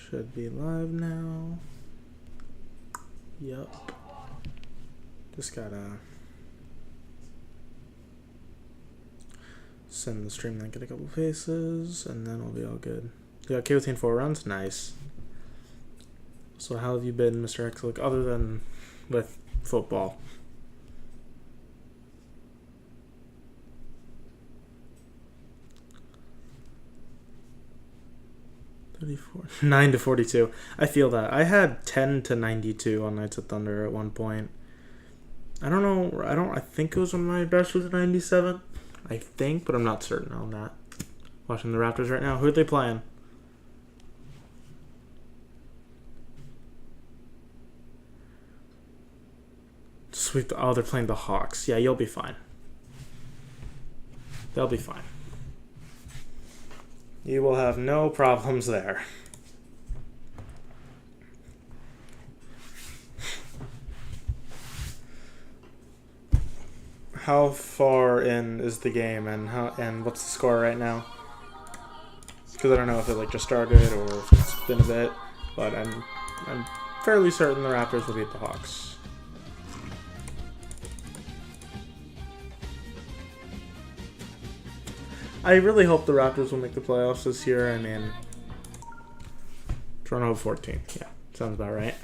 Should be live now. Yup. Just gotta send the stream link at a couple faces, and then we'll be all good. You got KOT in 4 runs? Nice. So how have you been, Mr. X, like, other than with football? $34. 9 to 42. I feel that. I had 10 to 92 on Knights of Thunder at one point. I don't know. I think it was when my best was 97. I think, but I'm not certain on that. Watching the Raptors right now. Who are they playing? Sweep. Oh, they're playing the Hawks. Yeah, you'll be fine. They'll be fine. You will have no problems there. How far in is the game, and what's the score right now? Because I don't know if it like just started or if it's been a bit, but I'm fairly certain the Raptors will beat the Hawks. I really hope the Raptors will make the playoffs this year. I mean, Toronto 14. Yeah, sounds about right.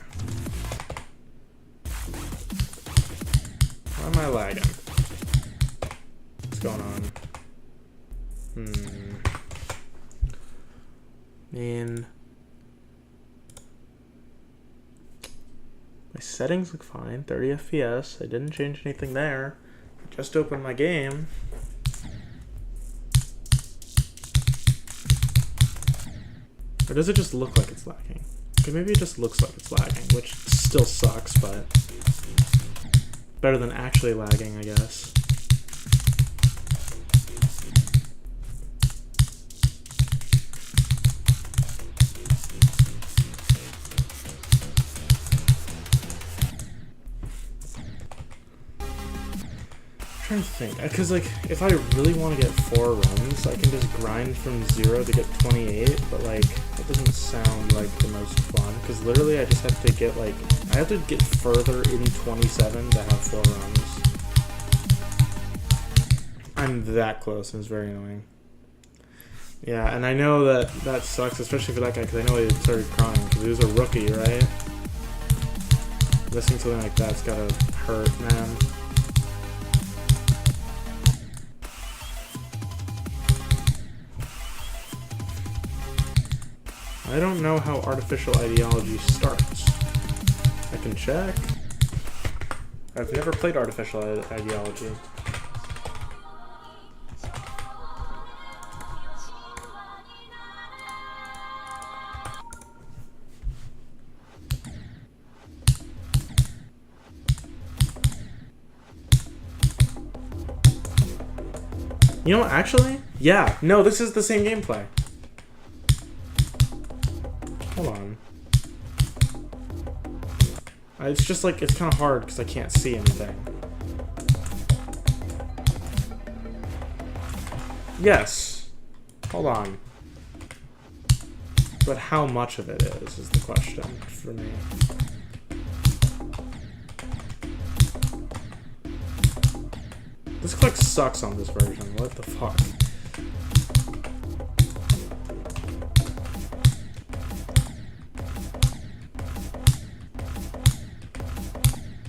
Why am I lagging? What's going on? My settings look fine. 30 FPS. I didn't change anything there. I just opened my game. Or does it just look like it's lagging? Okay, maybe it just looks like it's lagging, which still sucks, but better than actually lagging, I guess. I'm trying to think, because like if I really want to get 4 runs, I can just grind from 0 to get 28, but like that doesn't sound like the most fun, because literally I just have to get like, I have to get further in 27 to have 4 runs. I'm that close, and it's very annoying. Yeah, and I know that sucks, especially for that guy, because I know he started crying, because he was a rookie, right? Missing something like that's gotta hurt, man. I don't know how artificial ideology starts. I can check. I've never played artificial ideology. You know what, actually? Yeah, no, this is the same gameplay. Hold on. It's just like, it's kind of hard because I can't see anything. Yes. Hold on. But how much of it is the question for me. This click sucks on this version. What the fuck?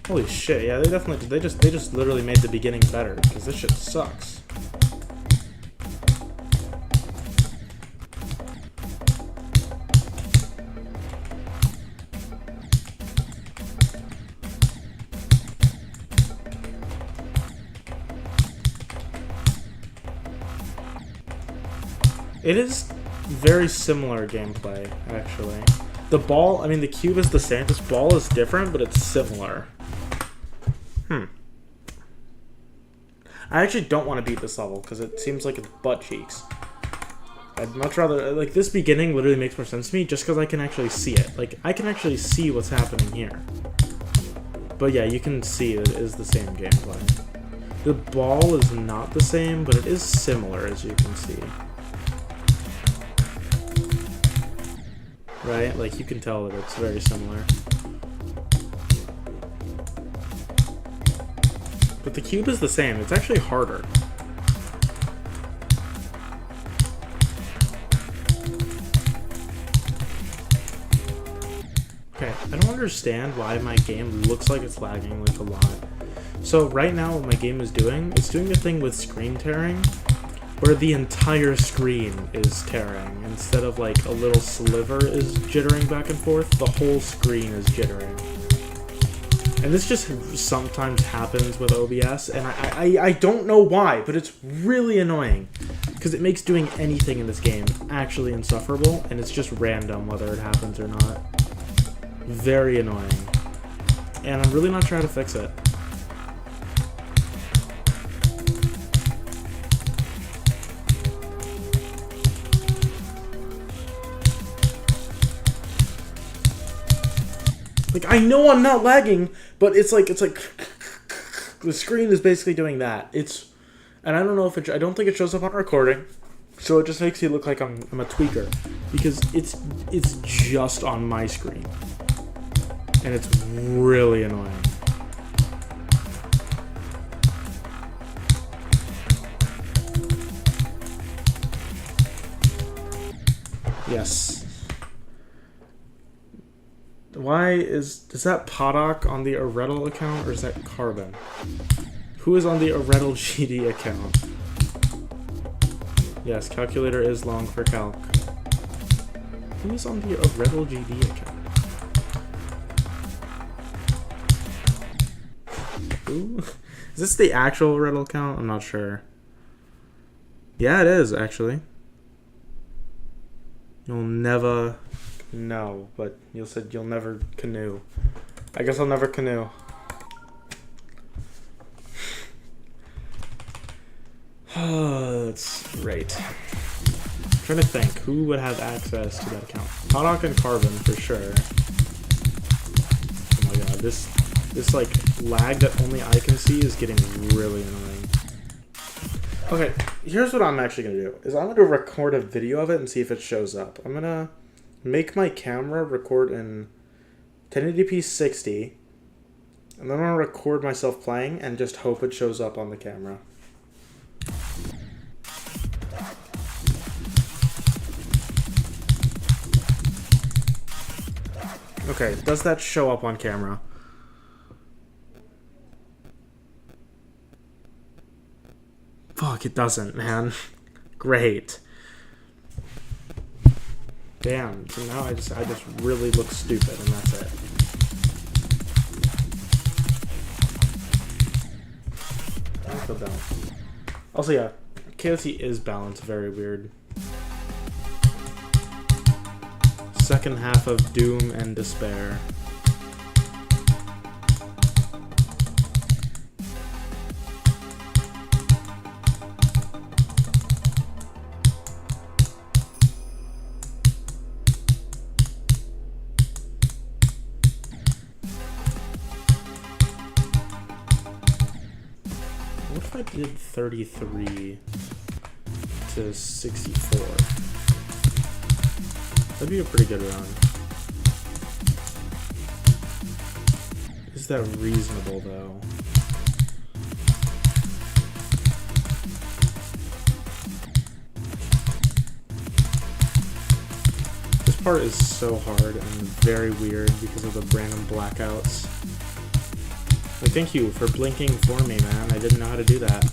Holy shit, yeah, they definitely did. They just literally made the beginning better, because this shit sucks. It is very similar gameplay, actually. The ball, I mean, the cube is the same. This ball is different, but it's similar. I actually don't want to beat this level because it seems like it's butt cheeks. I'd much rather, like, this beginning literally makes more sense to me just because I can actually see it. Like, I can actually see what's happening here. But yeah, you can see it is the same gameplay. The ball is not the same, but it is similar, as you can see. right? Like, you can tell that it's very similar. But the cube is the same. It's actually harder. Okay, I don't understand why my game looks like it's lagging like a lot. So right now what my game is doing, it's doing a thing with screen tearing, where the entire screen is tearing. Instead of like a little sliver is jittering back and forth, the whole screen is jittering. And this just sometimes happens with OBS, and I don't know why, but it's really annoying. Because it makes doing anything in this game actually insufferable, and it's just random whether it happens or not. Very annoying. And I'm really not sure how to fix it. Like, I know I'm not lagging, but it's like the screen is basically doing that. And I don't know if I don't think it shows up on recording, so it just makes me look like I'm a tweaker, because it's just on my screen, and it's really annoying. Yes. Why is that Podok on the Aredal account, or is that Carbon? Who is on the Aredal GD account? Yes, calculator is long for calc. Who is on the Aredal GD account? Who? Is this the actual Aredal account? I'm not sure. Yeah, it is, actually. You'll never... No, but you said you'll never canoe. I guess I'll never canoe. That's great. I'm trying to think who would have access to that account. Podok and Carbon for sure. Oh my god, this like lag that only I can see is getting really annoying. Okay, here's what I'm actually gonna do. Is I'm gonna record a video of it and see if it shows up. I'm gonna make my camera record in 1080p 60, and then I'm gonna record myself playing and just hope it shows up on the camera. Okay, does that show up on camera? Fuck, it doesn't, man. Great. Damn, so now I just really look stupid, and that's it. That's the balance. Also, yeah, KOC is balanced, very weird. Second half of Doom and Despair. What if I did 33 to 64? That'd be a pretty good run. Is that reasonable, though? This part is so hard and very weird because of the random blackouts. Well, thank you for blinking for me, man. I didn't know how to do that.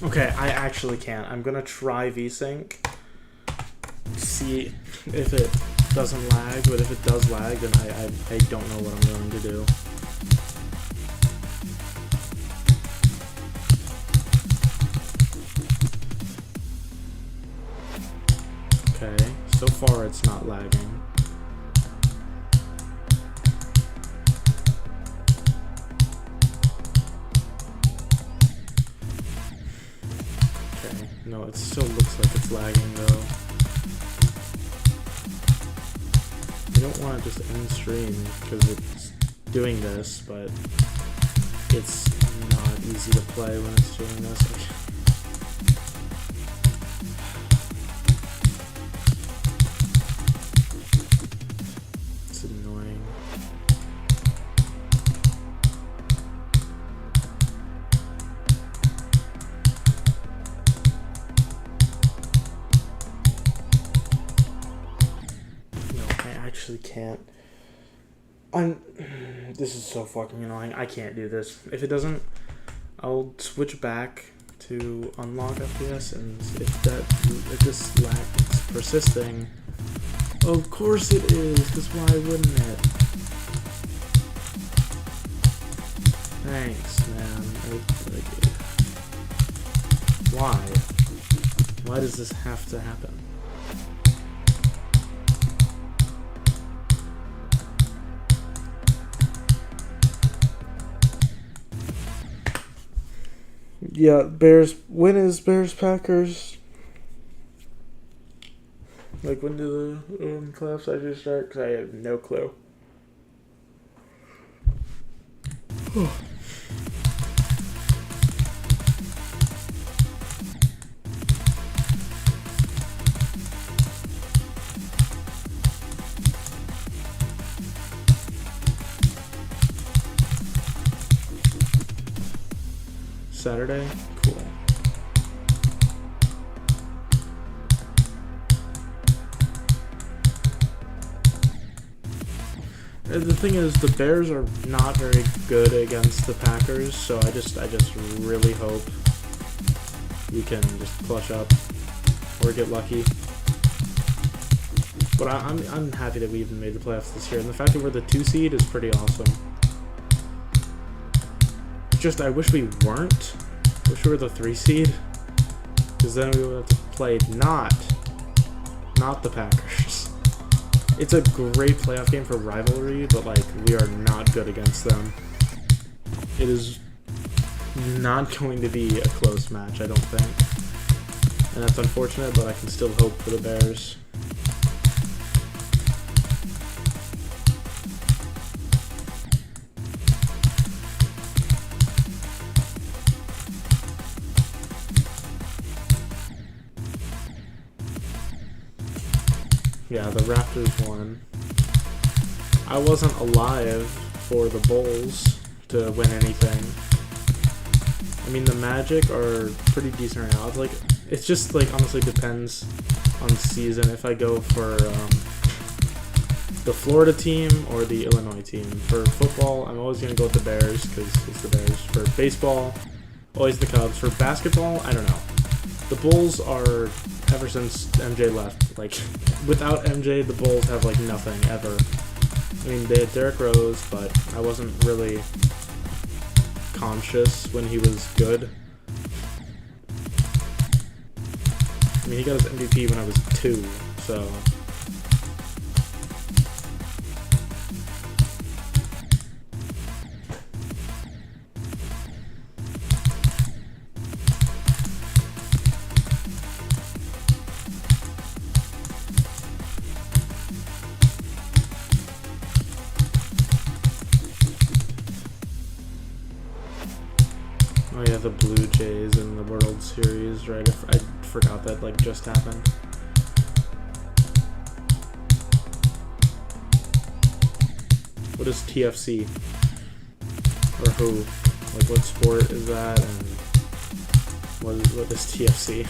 Okay, I actually can't. I'm gonna try VSync. See if it doesn't lag, but if it does lag, then I don't know what I'm going to do. Okay, so far it's not lagging. No, it still looks like it's lagging though. I don't want to just end stream because it's doing this, but it's not easy to play when it's doing this. It's annoying. No, I actually can't. This is so fucking annoying. I can't do this. If it doesn't, I'll switch back to unlock FPS, and if this lag is persisting, of course it is, because why wouldn't it? Thanks, man. Why? Why does this have to happen? Yeah, Bears. When is Bears Packers? Like, when do the playoffs actually start? Because I have no clue. Saturday? Cool. The thing is, the Bears are not very good against the Packers, so I just really hope we can just clutch up or get lucky. But I'm happy that we even made the playoffs this year, and the fact that we're the 2 seed is pretty awesome. Just, I wish we weren't. I wish we were the 3 seed. Because then we would have to play not the Packers. It's a great playoff game for rivalry, but, like, we are not good against them. It is not going to be a close match, I don't think. And that's unfortunate, but I can still hope for the Bears. Yeah, the Raptors won. I wasn't alive for the Bulls to win anything. I mean, the Magic are pretty decent right now. It's like, it's just like honestly depends on the season. If I go for the Florida team or the Illinois team. For football, I'm always gonna go with the Bears because it's the Bears. For baseball, always the Cubs. For basketball, I don't know. The Bulls are, ever since MJ left, like, without MJ, the Bulls have, like, nothing, ever. I mean, they had Derrick Rose, but I wasn't really conscious when he was good. I mean, he got his MVP when I was 2, so... Oh yeah, the Blue Jays in the World Series, right? I forgot that, like, just happened. What is TFC? Or who? Like, what sport is that, and what is TFC?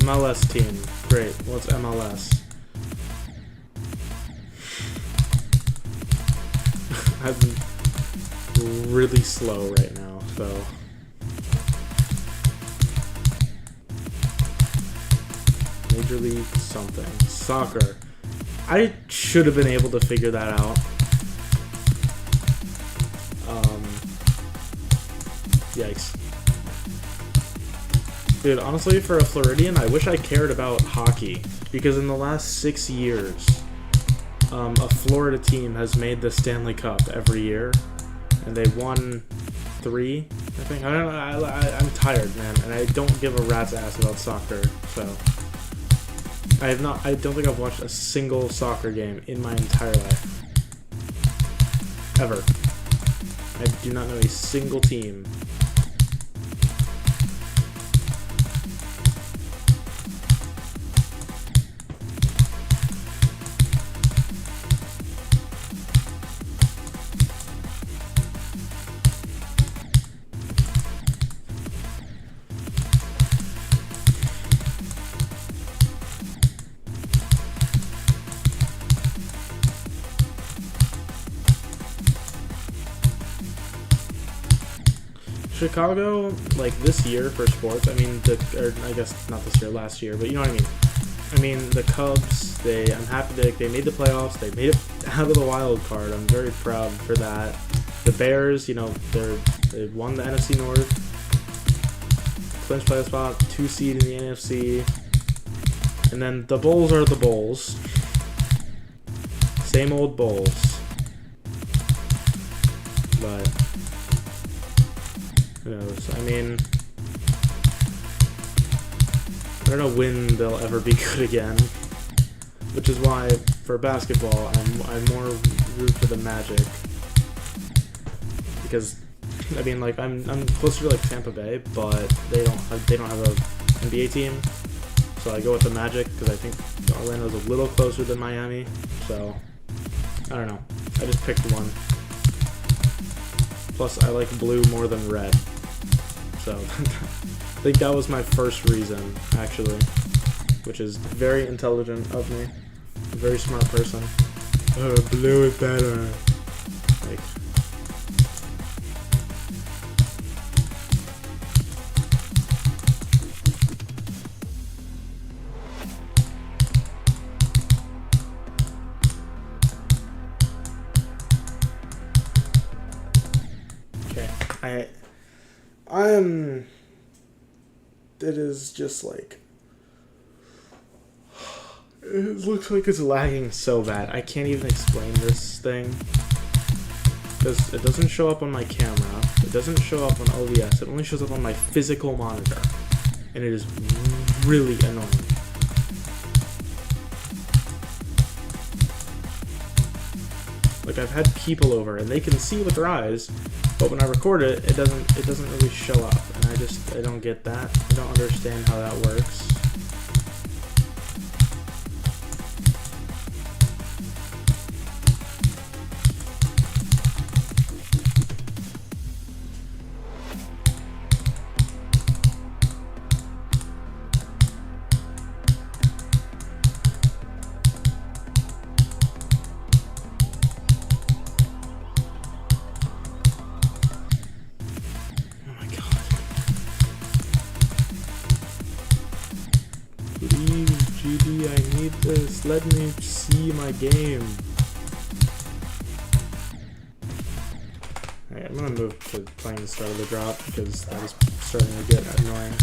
MLS team. Great. What's MLS? I'm really slow right now, so... Major League something. Soccer. I should have been able to figure that out. Yikes. Dude, honestly, for a Floridian, I wish I cared about hockey. Because in the last 6 years... a Florida team has made the Stanley Cup every year, and they won 3, I think. I don't know. I'm tired, man, and I don't give a rat's ass about soccer. So, I have not. I don't think I've watched a single soccer game in my entire life. Ever. I do not know a single team. Chicago, like this year for sports, I mean, or I guess not this year, last year, but you know what I mean. I mean, the Cubs, I'm happy they made the playoffs, they made it out of the wild card. I'm very proud for that. The Bears, you know, they won the NFC North, clinched playoff spot, 2 seed in the NFC, and then the Bulls are the Bulls. Same old Bulls. But who knows? I mean, I don't know when they'll ever be good again. Which is why, for basketball, I'm more root for the Magic. Because, I mean, like I'm closer to like Tampa Bay, but they don't have a NBA team. So I go with the Magic because I think Orlando's a little closer than Miami. So I don't know. I just picked one. Plus, I like blue more than red. So, I think that was my first reason, actually. Which is very intelligent of me. A very smart person. Blue is better. Like... Okay. It is just like, it looks like it's lagging so bad. I can't even explain this thing. Because it doesn't show up on my camera. It doesn't show up on OBS. It only shows up on my physical monitor. And it is really annoying. Like, I've had people over and they can see with their eyes, but when I record it, it doesn't really show up. And I don't get that. I don't understand how that works. I need this. Let me see my game. Alright, I'm gonna move to playing the start of the drop because that is starting to get annoying.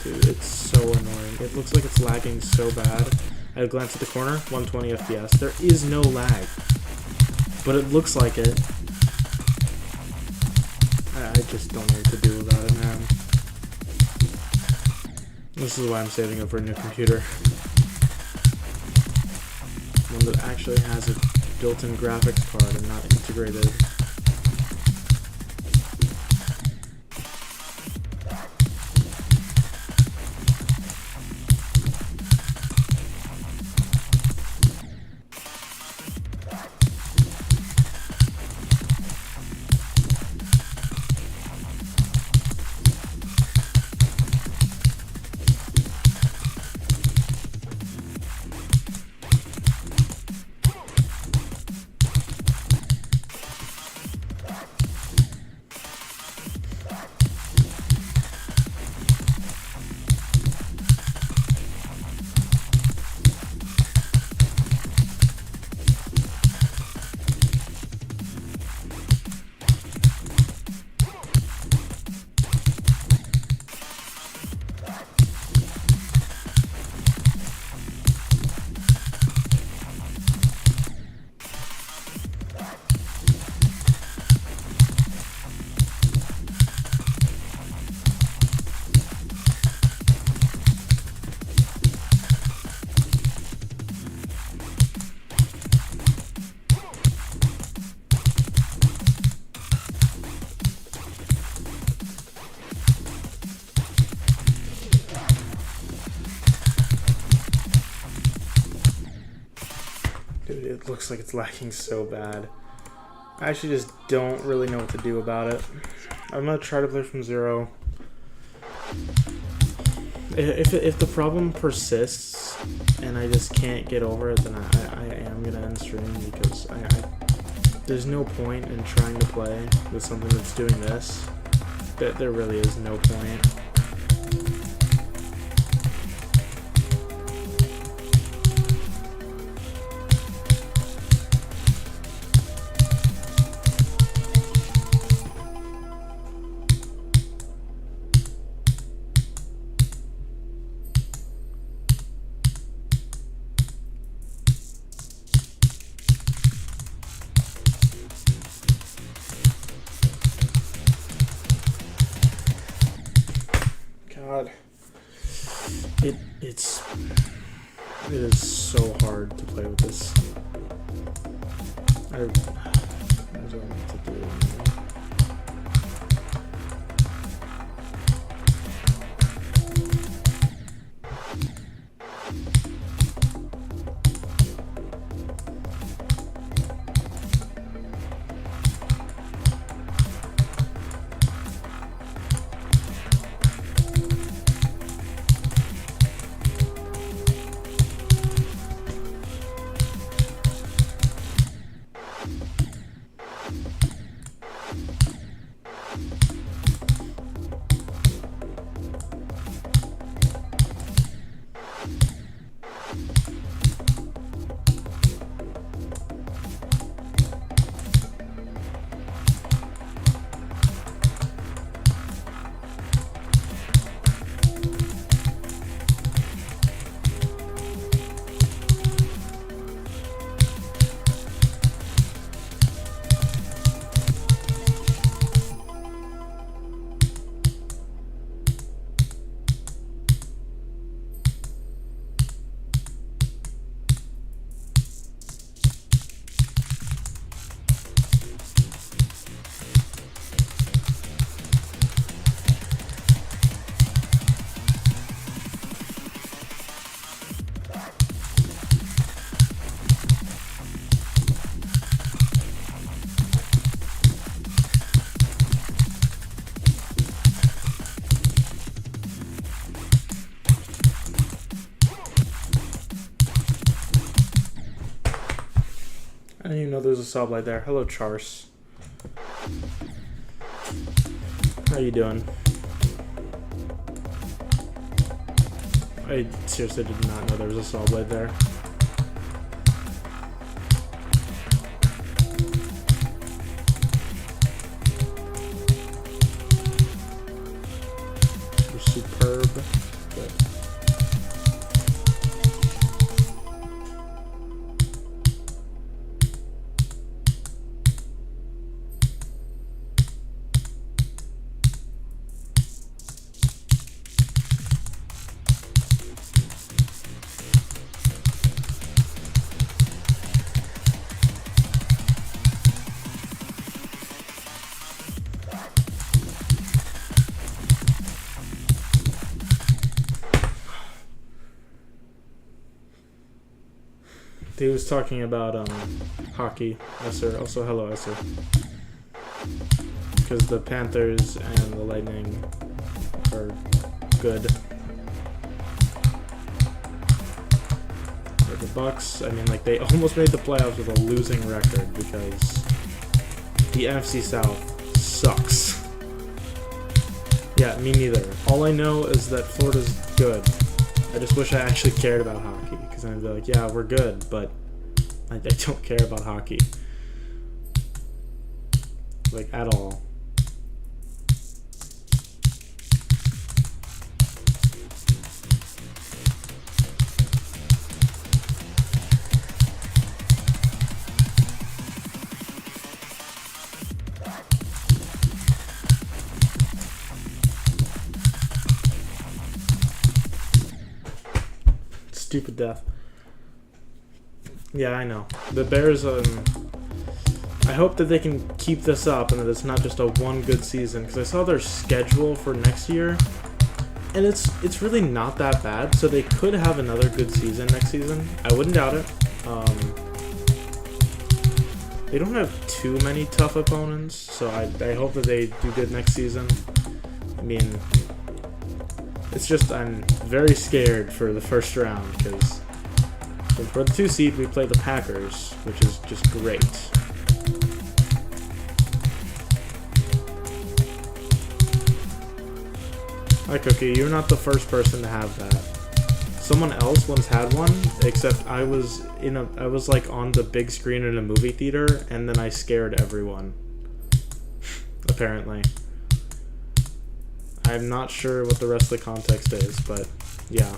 It's so annoying. It looks like it's lagging so bad. At a glance at the corner, 120 FPS. There is no lag. But it looks like it. I just don't know what to do about it, man. This is why I'm saving up for a new computer. One that actually has a built-in graphics card and not integrated. looks like it's lagging so bad. I actually just don't really know what to do about it. I'm gonna try to play from zero. If the problem persists and I just can't get over it, then I am gonna end stream, because there's no point in trying to play with something that's doing this. There really is no point. God, it is so hard to play with this. I don't know what to do. I didn't even know there was a sub light there. Hello, Charse. How you doing? I seriously did not know there was a saw blade there. You're superb. Good. He was talking about hockey, Esser. Also, hello, Esser. Because the Panthers and the Lightning are good. But the Bucks, I mean, like, they almost made the playoffs with a losing record because the NFC South sucks. Yeah, me neither. All I know is that Florida's good. I just wish I actually cared about hockey, because I'd be like, yeah, we're good, but I don't care about hockey. Like, at all. Stupid death. Yeah, I know. The Bears, I hope that they can keep this up and that it's not just a one good season, because I saw their schedule for next year, and it's really not that bad, so they could have another good season next season. I wouldn't doubt it. They don't have too many tough opponents, so I hope that they do good next season. I mean, it's just I'm very scared for the first round because for the 2 seed we play the Packers, which is just great. Hi Cookie, you're not the first person to have that. Someone else once had one, except I was like on the big screen in a movie theater, and then I scared everyone. Apparently. I'm not sure what the rest of the context is, but yeah.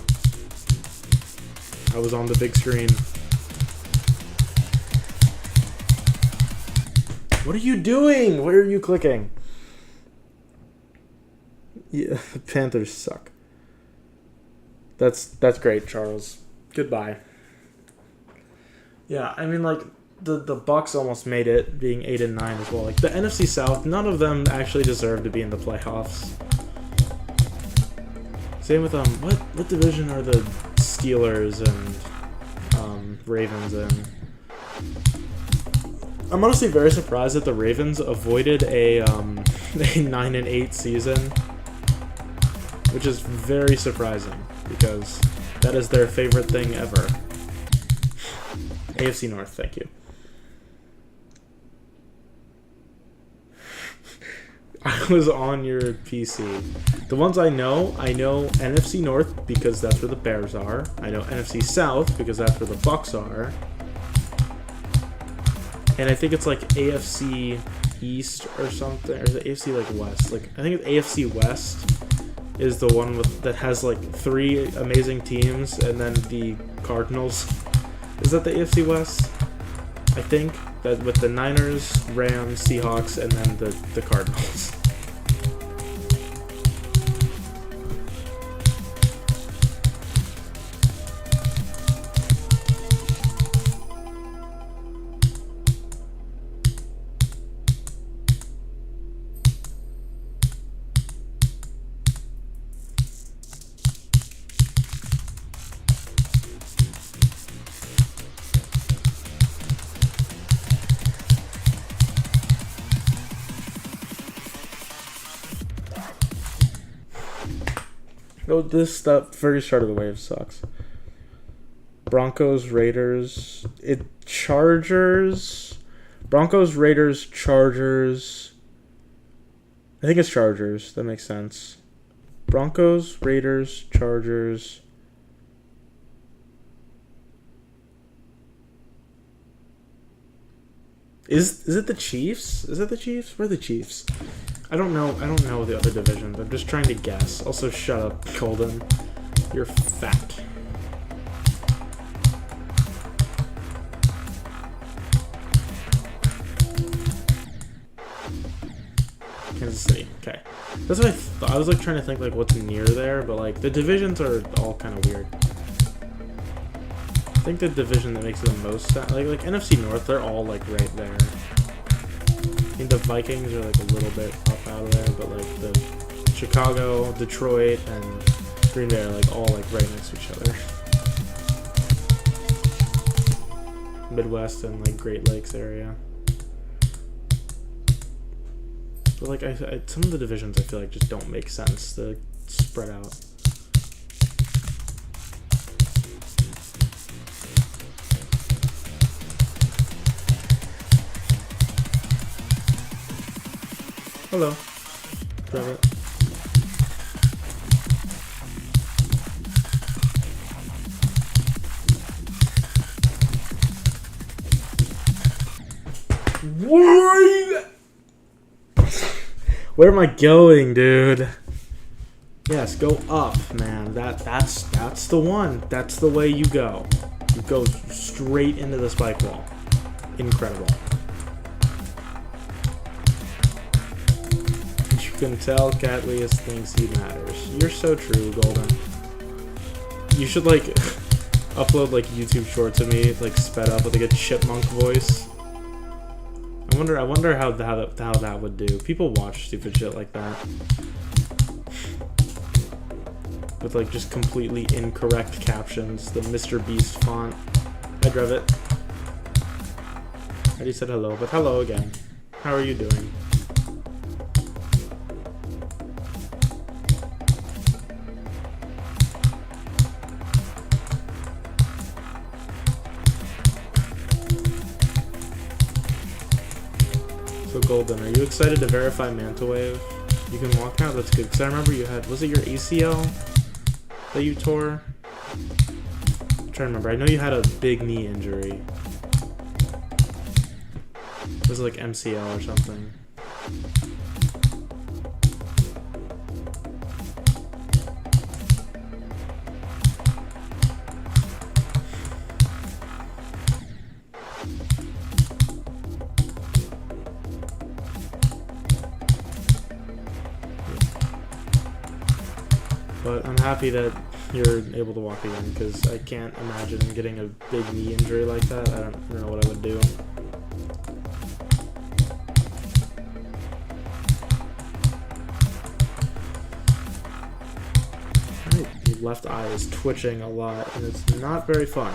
I was on the big screen. What are you doing? Where are you clicking? Yeah, the Panthers suck. That's great, Charles. Goodbye. Yeah, I mean, like, the Bucks almost made it, being 8-9 as well. Like, the NFC South, none of them actually deserve to be in the playoffs. Same with, what division are the Steelers and, Ravens in? I'm honestly very surprised that the Ravens avoided a 9-8 season, which is very surprising because that is their favorite thing ever. AFC North, thank you. I was on your PC. The ones I know NFC North because that's where the Bears are. I know NFC South because that's where the Bucks are. And I think it's like AFC East or something, or is it AFC like West? Like I think it's AFC West is the one that has like 3 amazing teams, and then the Cardinals. Is that the AFC West? I think that with the Niners, Rams, Seahawks, and then the Cardinals. Oh, that very start of the wave sucks. Broncos, Raiders, Chargers, Broncos, Raiders, Chargers. I think it's Chargers. That makes sense. Broncos, Raiders, Chargers. Is it the Chiefs? Is it the Chiefs? Where are the Chiefs? I don't know the other divisions. I'm just trying to guess. Also, shut up, Golden. You're fat. Kansas City. Okay. That's what I thought. I was like trying to think like what's near there, but like the divisions are all kind of weird. I think the division that makes the most sense, like NFC North, they're all like right there. I mean, the Vikings are like a little bit up out of there, but like the Chicago, Detroit, and Green Bay are like all like right next to each other. Midwest and like Great Lakes area. But like some of the divisions I feel like just don't make sense to spread out. Hello. Grab it. Where am I going, dude? Yes, go up, man. That's the one. That's the way you go. You go straight into the spike wall. Incredible. You can tell Catlius thinks he matters. You're so true, Golden. You should like upload like YouTube shorts of me like sped up with like a chipmunk voice. I wonder how that would do. People watch stupid shit like that with like just completely incorrect captions. The Mr. Beast font. Hi, Drevit. already said hello, but hello again. How are you doing? So Golden, are you excited to verify Manta Wave? You can walk now? That's good. Because I remember you had, was it your ACL that you tore? I'm trying to remember. I know you had a big knee injury. Was it like MCL or something? But I'm happy that you're able to walk again, because I can't imagine getting a big knee injury like that. I don't know what I would do. Your left eye is twitching a lot, and it's not very fun.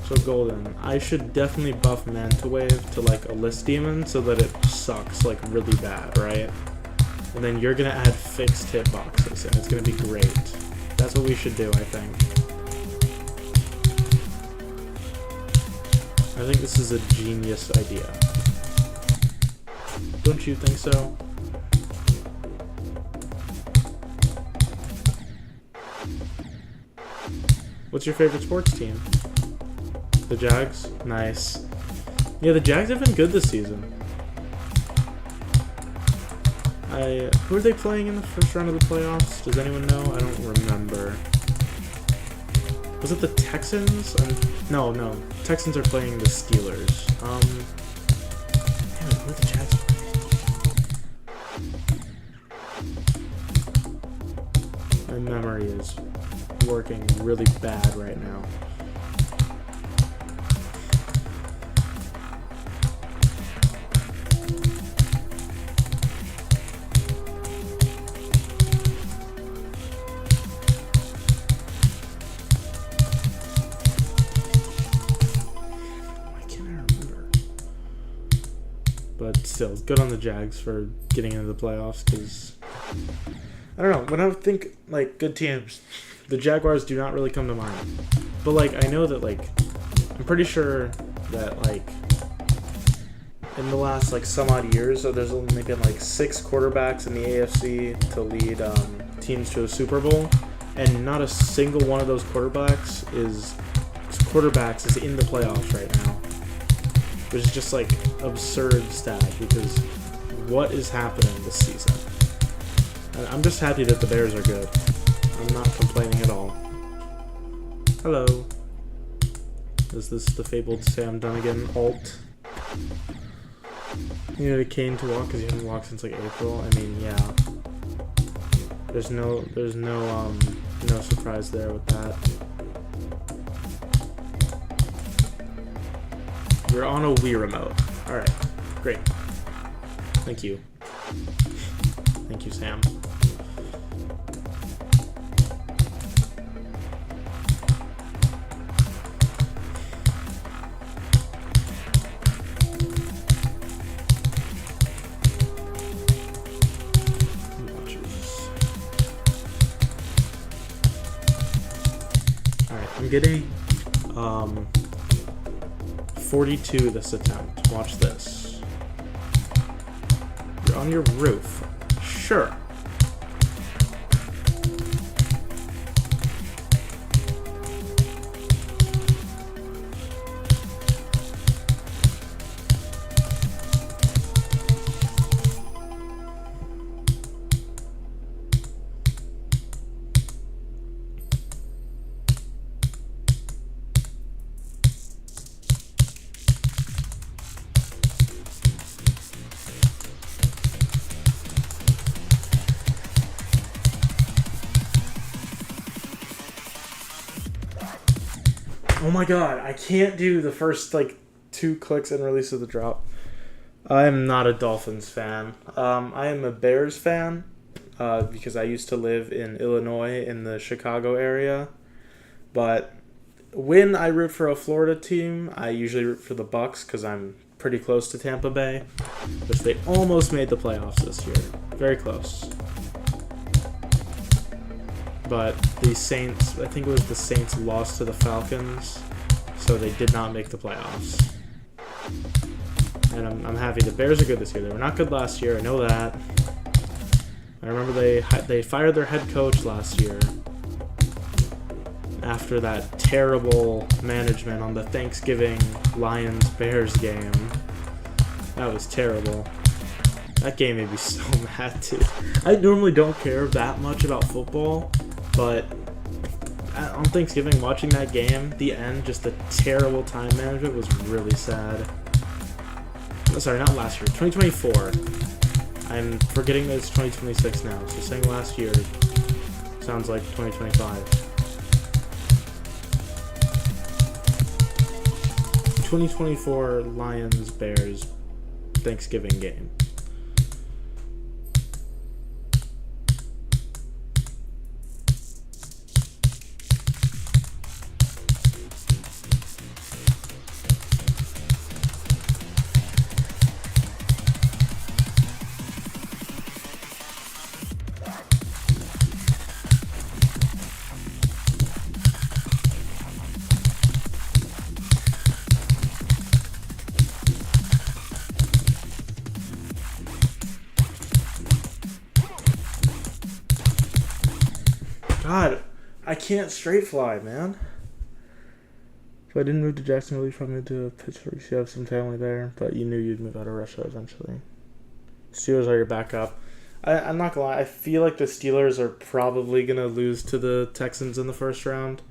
So Golden, I should definitely buff Manta Wave to like a List Demon so that it sucks like really bad, right? And then you're gonna add fixed hitboxes, and it's gonna be great. That's what we should do, I think. I think this is a genius idea. Don't you think so? What's your favorite sports team? The Jags? Nice. Yeah, the Jags have been good this season. Who are they playing in the first round of the playoffs? Does anyone know? I don't remember. Was it the Texans? No. Texans are playing the Steelers. Damn it, who are the Jags playing? My memory is working really bad right now. But still, good on the Jags for getting into the playoffs, because I don't know, when I think like good teams, the Jaguars do not really come to mind. But like I know that like I'm pretty sure that like in the last like some odd years, so there's only been like 6 quarterbacks in the AFC to lead teams to a Super Bowl, and not a single one of those quarterbacks is in the playoffs right now. Which is just like absurd stat, because what is happening this season? I'm just happy that the Bears are good. I'm not complaining at all. Hello. Is this the fabled Sam Dunnigan alt? You need a cane to walk because you haven't walked since like April. I mean, yeah. There's no surprise there with that. You're on a Wii remote. Alright, great. Thank you. Thank you, Sam. Alright, I'm getting 42 this attempt. Watch this. You're on your roof. Sure. Oh my god, I can't do the first, like, 2 clicks and release of the drop. I am not a Dolphins fan. I am a Bears fan, because I used to live in Illinois in the Chicago area. But when I root for a Florida team, I usually root for the Bucks because I'm pretty close to Tampa Bay, which they almost made the playoffs this year. Very close. But the Saints, I think it was the Saints, lost to the Falcons, so they did not make the playoffs. And I'm happy. The Bears are good this year. They were not good last year. I know that. I remember they fired their head coach last year after that terrible management on the Thanksgiving Lions-Bears game. That was terrible. That game made me so mad, dude. I normally don't care that much about football, but on Thanksgiving, watching that game, the end, just the terrible time management was really sad. Sorry, not last year. 2024. I'm forgetting that it's 2026 now, so saying last year sounds like 2025. 2024 Lions-Bears Thanksgiving game. God, I can't straight fly, man. If I didn't move to Jacksonville, you'd probably move to Pittsburgh. You have some family there, but you knew you'd move out of Russia eventually. Steelers are your backup. I'm not gonna lie, I feel like the Steelers are probably gonna lose to the Texans in the first round.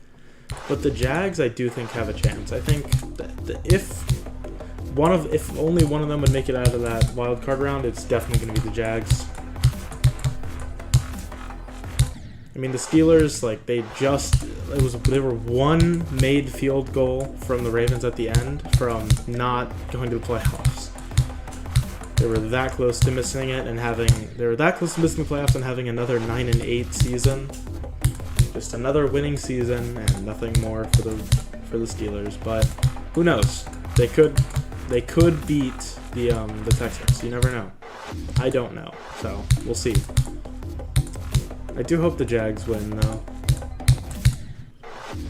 But the Jags, I do think, have a chance. I think that if only one of them would make it out of that wild card round, it's definitely gonna be the Jags. I mean, the Steelers, like, they were one made field goal from the Ravens at the end from not going to the playoffs. They were that close to missing it and they were that close to missing the playoffs and having another 9-8 season. Just another winning season and nothing more for the Steelers. But who knows? They could beat the Texans. You never know. I don't know. So we'll see. I do hope the Jags win, though,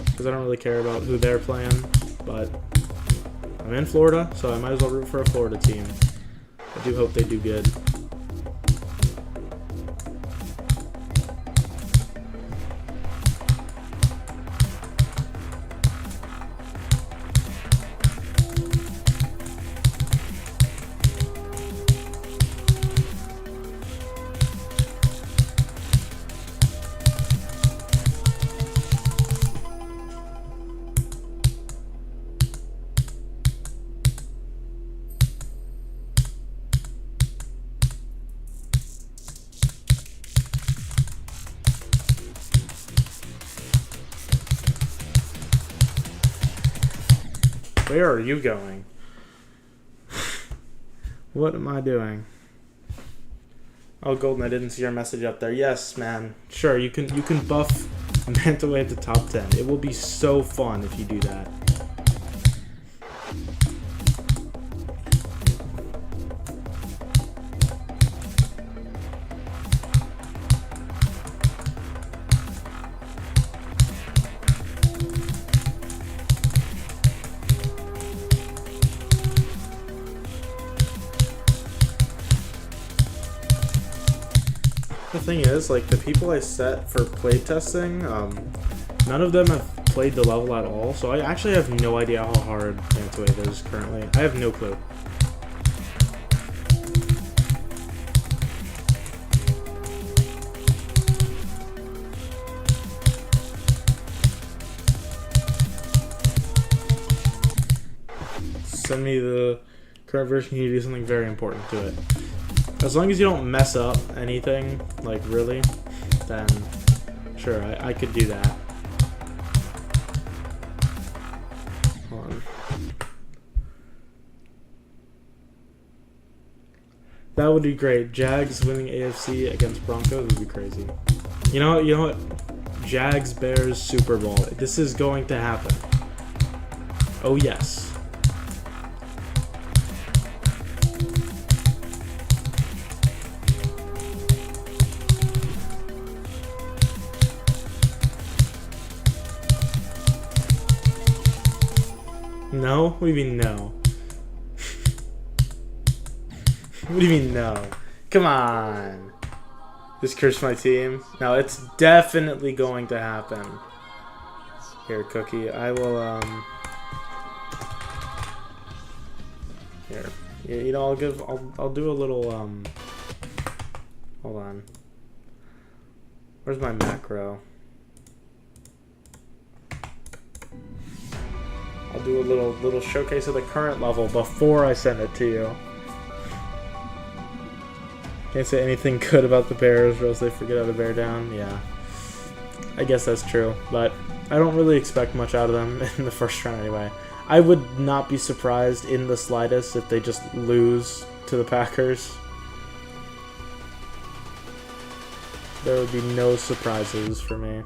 because I don't really care about who they're playing, but I'm in Florida, so I might as well root for a Florida team. I do hope they do good. Where are you going? What am I doing? Oh, Golden, I didn't see your message up there. Yes, man. Sure, you can buff Manta Ray at the top 10. It will be so fun if you do that. The thing is, like, the people I set for playtesting, none of them have played the level at all, so I actually have no idea how hard Manta Ray is currently. I have no clue. Send me the current version. You need to do something very important to it. As long as you don't mess up anything, like, really, then sure, I could do that. Hold on. That would be great. Jags winning AFC against Broncos would be crazy. You know what? Jags, Bears, Super Bowl. This is going to happen. Oh yes. No? What do you mean no? What do you mean no? Come on. Just curse my team? No, it's definitely going to happen. Here, Cookie, I will, Here. Yeah, you know, I'll do a little, hold on. Where's my macro? I'll do a little showcase of the current level before I send it to you. Can't say anything good about the bears or else they forget how to bear down. Yeah, I guess that's true, but I don't really expect much out of them in the first round anyway. I would not be surprised in the slightest if they just lose to the Packers. There would be no surprises for me.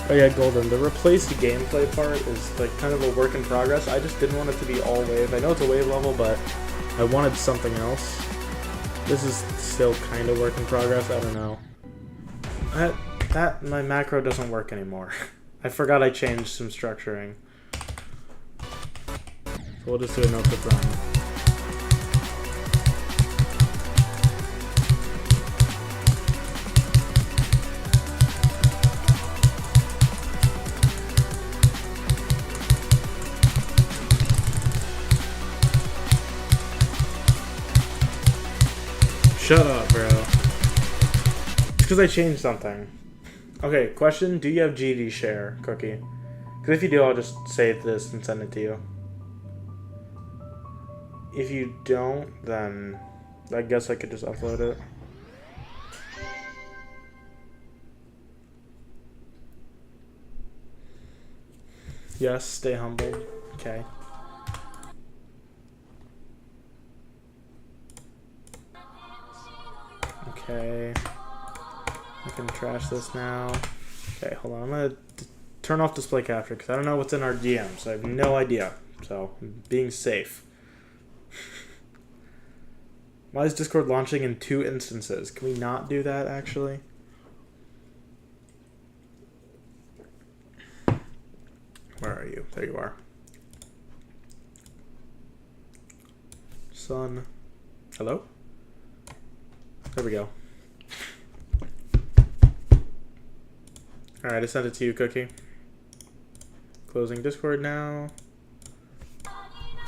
Oh yeah, Golden, the replaced gameplay part is like kind of a work in progress. I just didn't want it to be all wave. I know it's a wave level, but I wanted something else. This is still kind of work in progress. I don't know. My macro doesn't work anymore. I forgot I changed some structuring. So we'll just do a no clip run. Shut up, bro. It's because I changed something. Okay, question. Do you have GD share, Cookie? Because if you do, I'll just save this and send it to you. If you don't, then I guess I could just upload it. Yes, stay humbled. Okay. Okay. I can trash this now. Okay, hold on. I'm going to turn off display capture because I don't know what's in our DMs. I have no idea. So, I'm being safe. Why is Discord launching in 2 instances? Can we not do that, actually? Where are you? There you are. Son. Hello? There we go. Alright, I sent it to you, Cookie. Closing Discord now.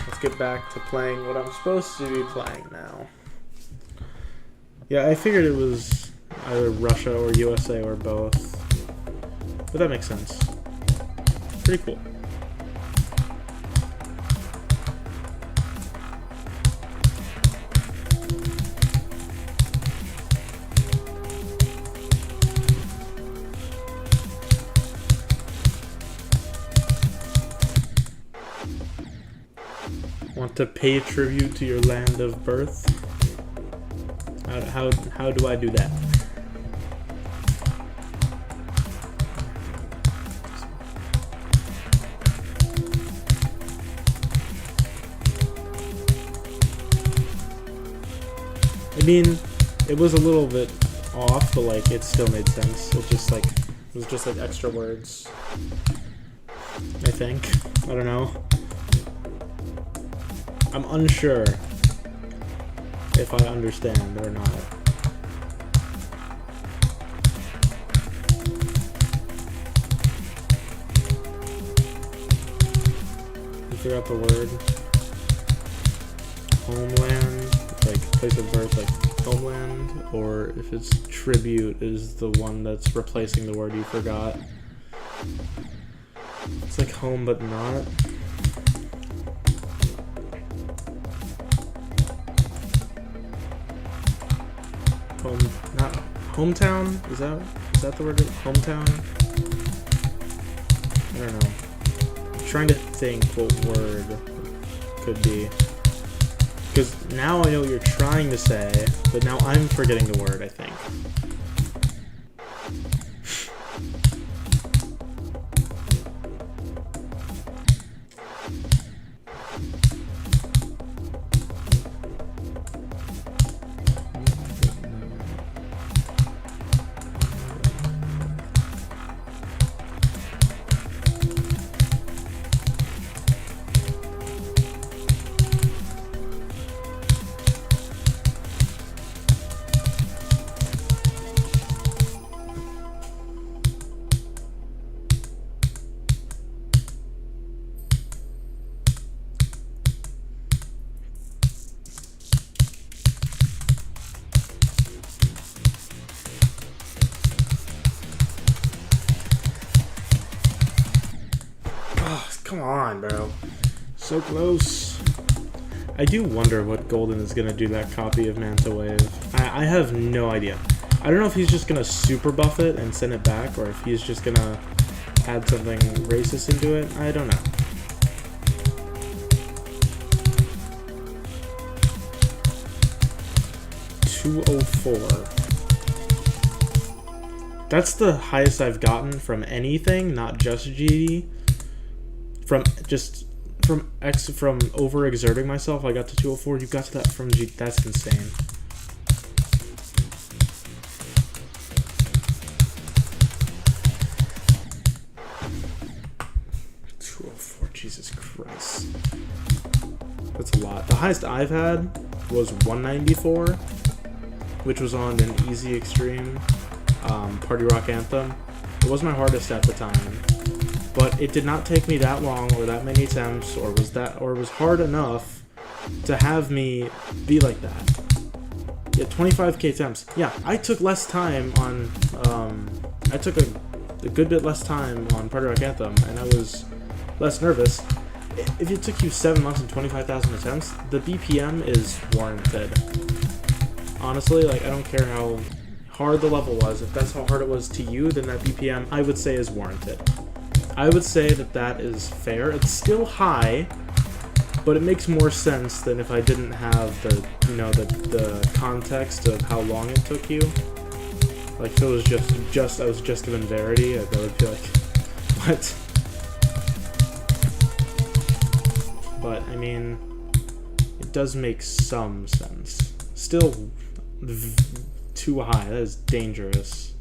Let's get back to playing what I'm supposed to be playing now. Yeah, I figured it was either Russia or USA or both. But that makes sense. Pretty cool. Want to pay tribute to your land of birth? How do I do that? I mean, it was a little bit off, but like it still made sense. It was just like extra words. I think. I don't know. I'm unsure if I understand or not. Figure out the word. Homeland, like place of birth, like homeland, or if it's tribute is the one that's replacing the word you forgot. It's like home but not. Not hometown? Is that the word? Hometown? I don't know. I'm trying to think what word could be. Because now I know what you're trying to say, but now I'm forgetting the word, I think. Come on, bro. So close. I do wonder what Golden is going to do that copy of Manta Wave. I have no idea. I don't know if he's just going to super buff it and send it back, or if he's just going to add something racist into it. I don't know. $204. That's the highest I've gotten from anything, not just GD. From overexerting myself, I got to 204. You got to that from G. That's insane. Jesus Christ. That's a lot. The highest I've had was 194, which was on an easy extreme Party Rock Anthem. It was my hardest at the time, but it did not take me that long or that many attempts, or was hard enough to have me be like that. Yeah, 25k attempts. Yeah, I took less time on I took a good bit less time on Party Rock Anthem, and I was less nervous. If it took you 7 months and 25,000 attempts, the BPM is warranted. Honestly, like, I don't care how hard the level was. If that's how hard it was to you, then that BPM, I would say, is warranted. I would say that that is fair. It's still high, but it makes more sense than if I didn't have the, you know, the context of how long it took you. Like, if it was just I was just given Verity, I would be like, what? But, I mean, it does make some sense. Still too high. That is dangerous.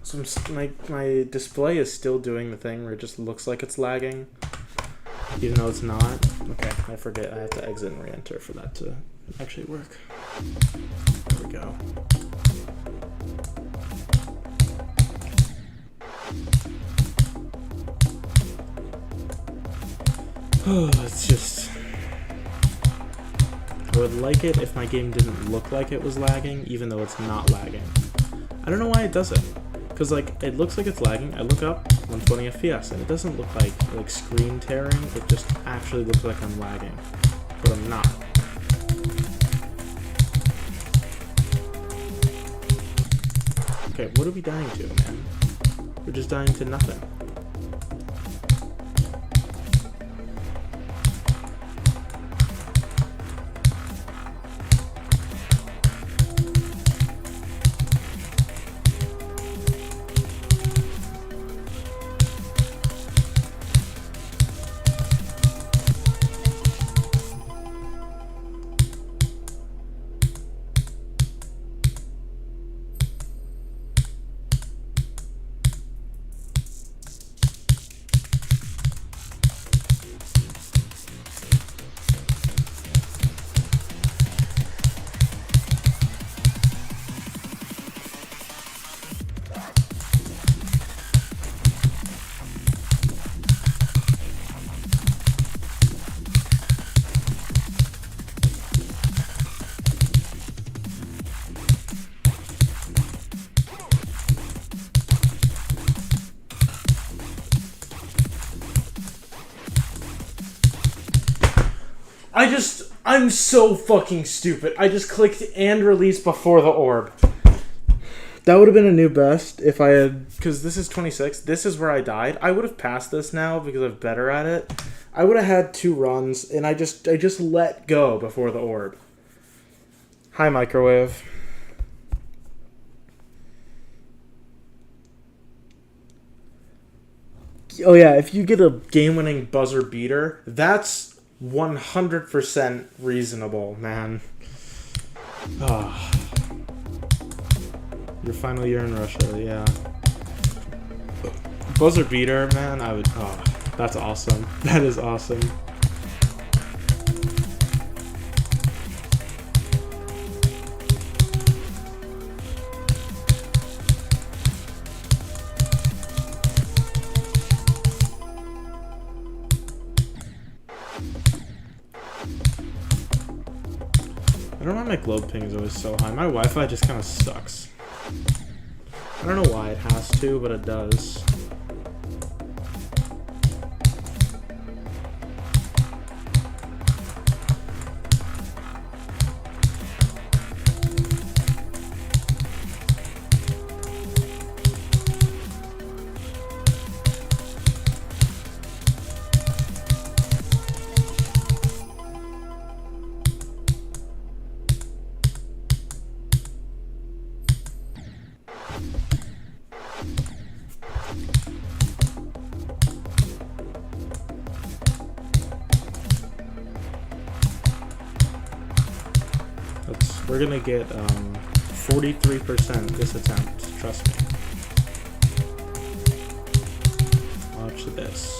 So my display is still doing the thing where it just looks like it's lagging, even though it's not. Okay, I forget. I have to exit and re-enter for that to actually work. There we go. Oh, it's just... I would like it if my game didn't look like it was lagging, even though it's not lagging. I don't know why it does it. Because, like, it looks like it's lagging. I look up 120 FPS, and it doesn't look like screen tearing. It just actually looks like I'm lagging. But I'm not. Okay, what are we dying to, man? We're just dying to nothing. I'm so fucking stupid. I just clicked and release before the orb. That would have been a new best if I had, because this is 26. This is where I died. I would have passed this now because I'm better at it. I would have had 2 runs, and I just let go before the orb. Hi, microwave. Oh yeah, if you get a game-winning buzzer beater, that's 100% reasonable, man. Ah. Your final year in Russia, yeah. Buzzer beater, man, I would... Oh, that's awesome. That is awesome. I don't know why my globe ping is always so high. My Wi-Fi just kind of sucks. I don't know why it has to, but it does. We're gonna get 43% this attempt, trust me. Watch this.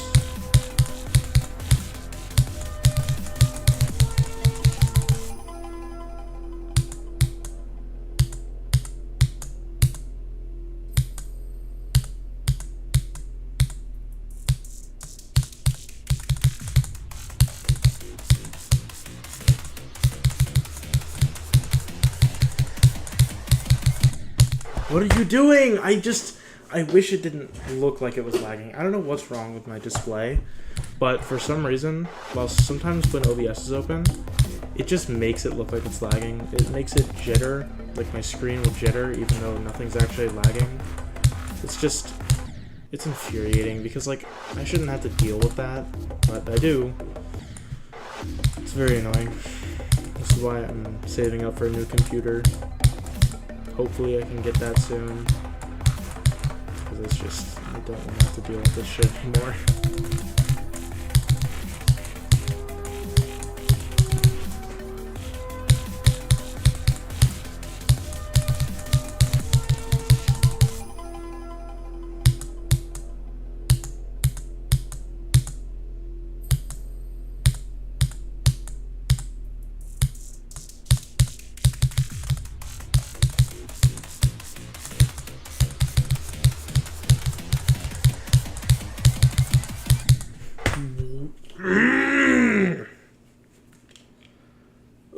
What are you doing? I wish it didn't look like it was lagging. I don't know what's wrong with my display, but for some reason, well, sometimes when OBS is open, it just makes it look like it's lagging. It makes it jitter, like my screen will jitter, even though nothing's actually lagging. It's infuriating because, like, I shouldn't have to deal with that, but I do. It's very annoying. This is why I'm saving up for a new computer. Hopefully I can get that soon. Because it's just, I don't want to have to deal with this shit anymore.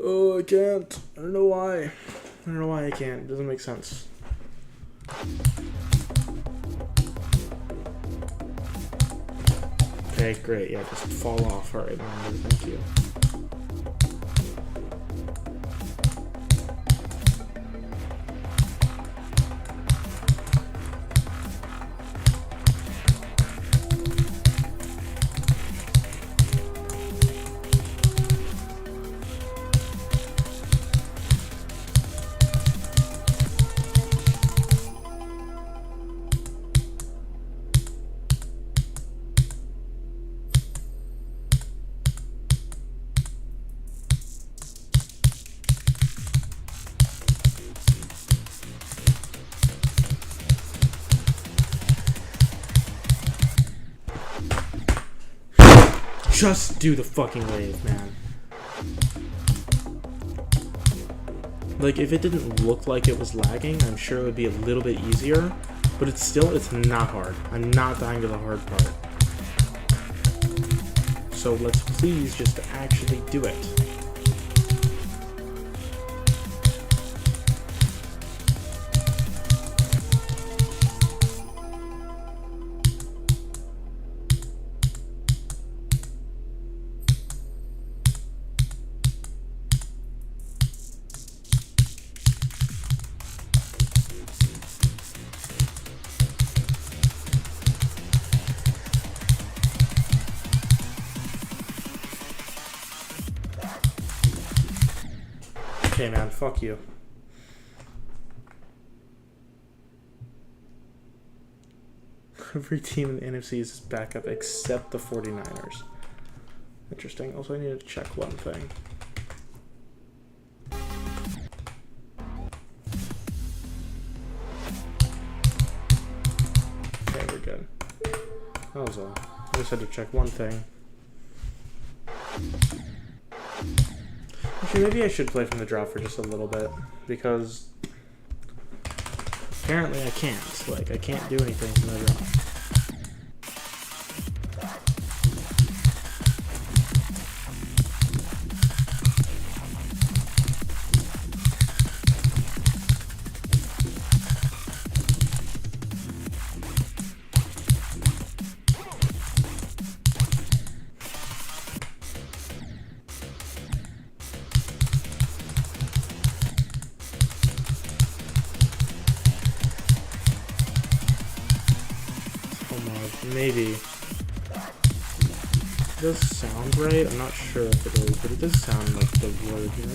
Oh, I can't. I don't know why. I don't know why I can't. It doesn't make sense. Okay, great. Yeah, just fall off. Alright, thank you. Just do the fucking wave, man. Like, if it didn't look like it was lagging, I'm sure it would be a little bit easier. But it's not hard. I'm not dying to the hard part. So let's please just actually do it. Okay, man, fuck you. Every team in the NFC is backup except the 49ers. Interesting. Also, I need to check one thing. Okay, we're good. That was all. I just had to check one thing. Actually, maybe I should play from the draft for just a little bit, because apparently I can't. Like, I can't do anything from the draft. Maybe. It does sound right. I'm not sure if it is, but it does sound like the word. You know,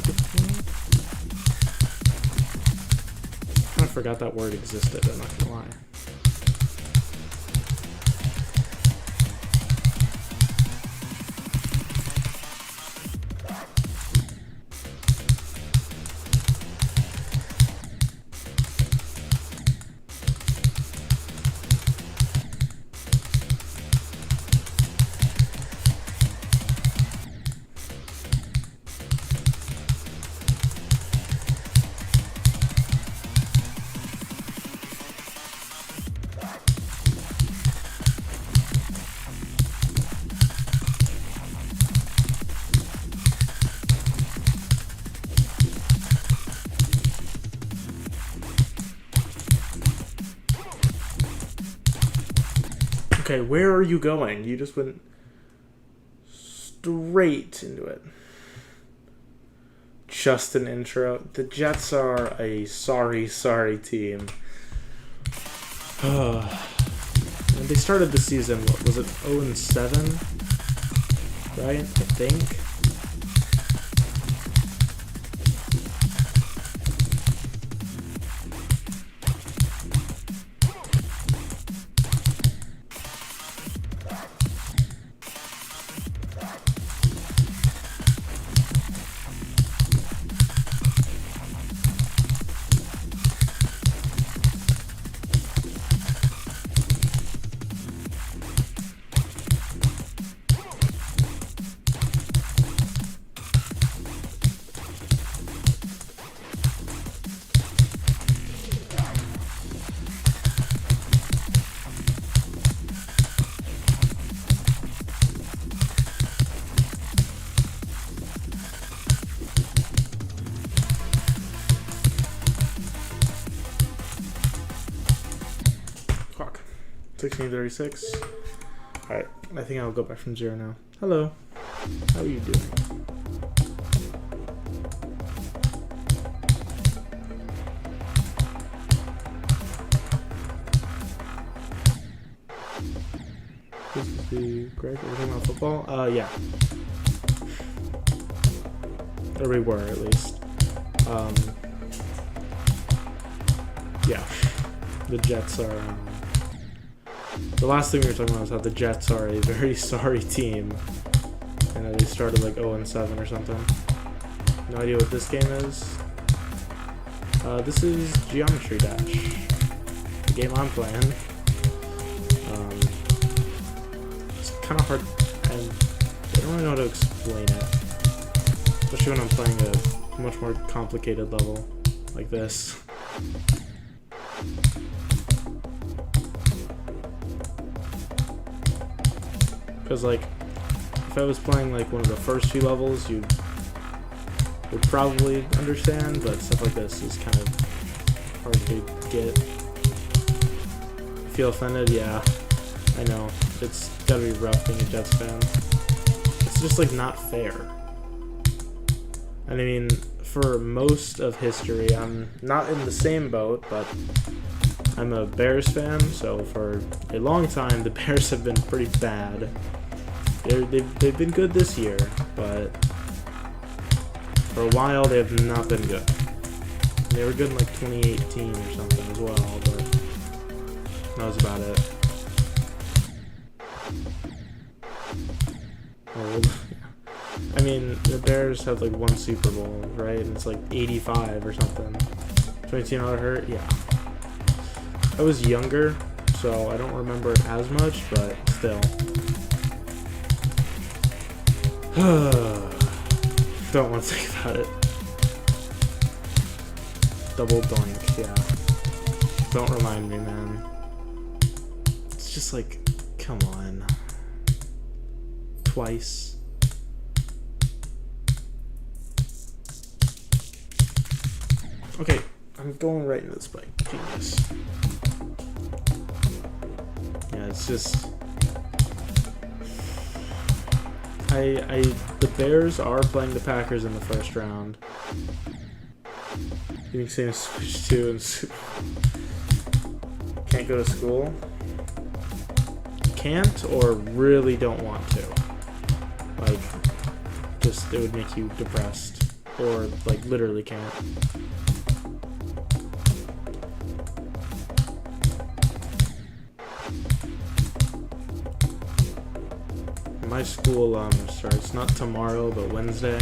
I kind of forgot that word existed, I'm not gonna lie. Okay, where are you going? You just went straight into it. Just an intro. The Jets are a sorry team. And they started the season, what was it, 0-7? Right? I think. Fuck. 1636. Alright, I think I'll go back from 0 now. Hello. How are you doing? This is the Greg. Are we talking about football? Yeah. Or we were, at least. Yeah. The Jets are... the last thing we were talking about was how the Jets are a very sorry team. And that they started like 0-7 or something. No idea what this game is. This is Geometry Dash. The game I'm playing. It's kind of hard, and I don't really know how to explain it. Especially when I'm playing a much more complicated level like this. Because, like, if I was playing, like, one of the first few levels, you would probably understand, but stuff like this is kind of hard to get. Feel offended? Yeah, I know. It's gotta be rough being a Jets fan. It's just, like, not fair. And I mean, for most of history, I'm not in the same boat, but I'm a Bears fan, so for a long time, the Bears have been pretty bad. They've been good this year, but For a while, they have not been good. They were good in like 2018 or something as well, but that was about it. Old. I mean, the Bears have like one Super Bowl, right? And it's like 85 or something. 2018 ought to hurt? Yeah. I was younger, so I don't remember it as much, but still. Don't want to think about it. Double doink, yeah. Don't remind me, man. It's just like, come on. Twice. Okay, I'm going right into the spike. Genius. Yeah, it's just... the Bears are playing the Packers in the first round. You think Sam switch to and can't go to school? Can't or really don't want to? Like, just it would make you depressed, or like literally can't. My school starts not tomorrow but Wednesday.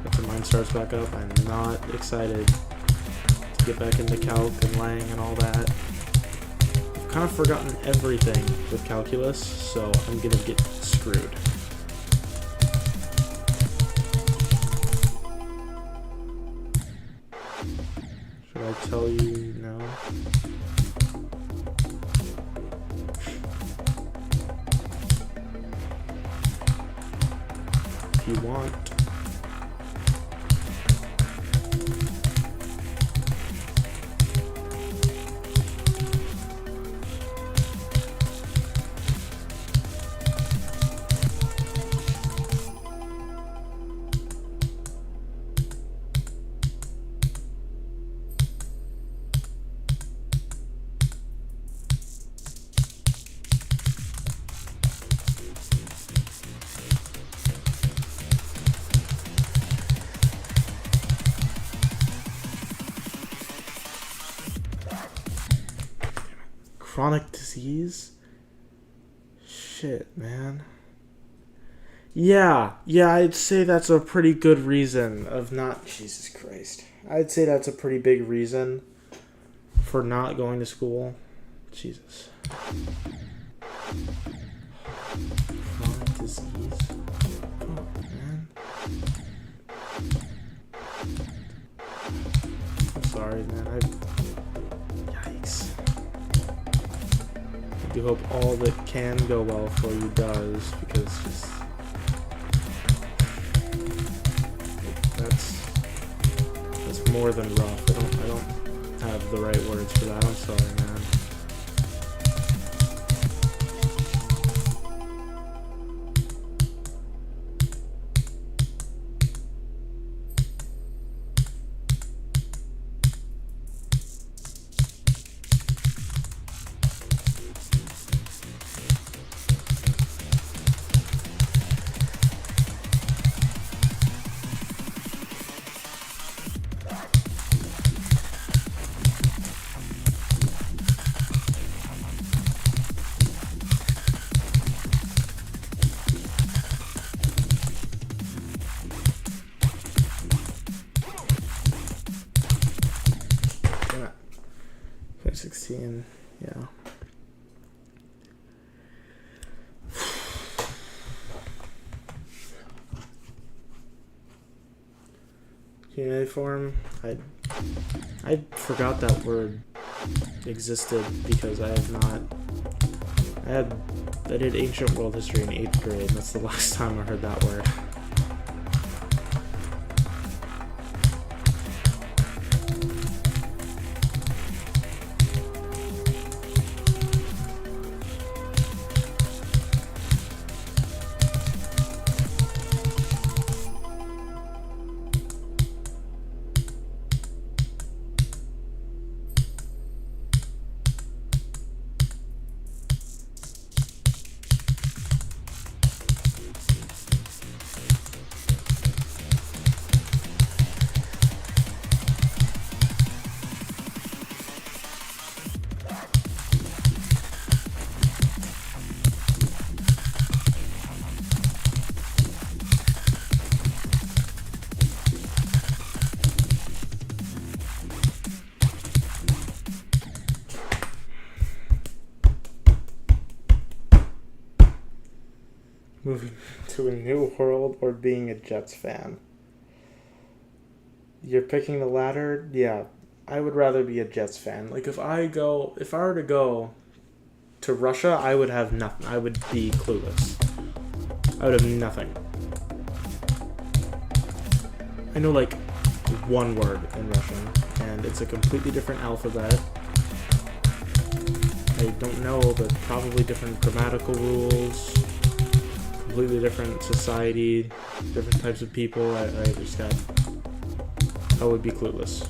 After mine starts back up, I'm not excited to get back into calc and lang and all that. I've kind of forgotten everything with calculus, so I'm gonna get screwed. Should I tell you no? If you want. Chronic disease? Shit, man. Yeah, I'd say that's a pretty good reason of not... Jesus Christ. I'd say that's a pretty big reason for not going to school. Jesus. Chronic disease? Come on, man. I'm sorry, man. Yikes. I do hope all that can go well for you does, because just... That's more than rough. I don't have the right words for that. I'm sorry, man. Yeah. 16, yeah. Cuneiform, I forgot that word existed because I did ancient world history in 8th grade, and that's the last time I heard that word. Moving to a new world or being a Jets fan? You're picking the latter? Yeah. I would rather be a Jets fan. Like if I were to go to Russia, I would have nothing. I would be clueless. I would have nothing. I know like one word in Russian, and it's a completely different alphabet. I don't know, but probably different grammatical rules, completely different society, different types of people. I would be clueless.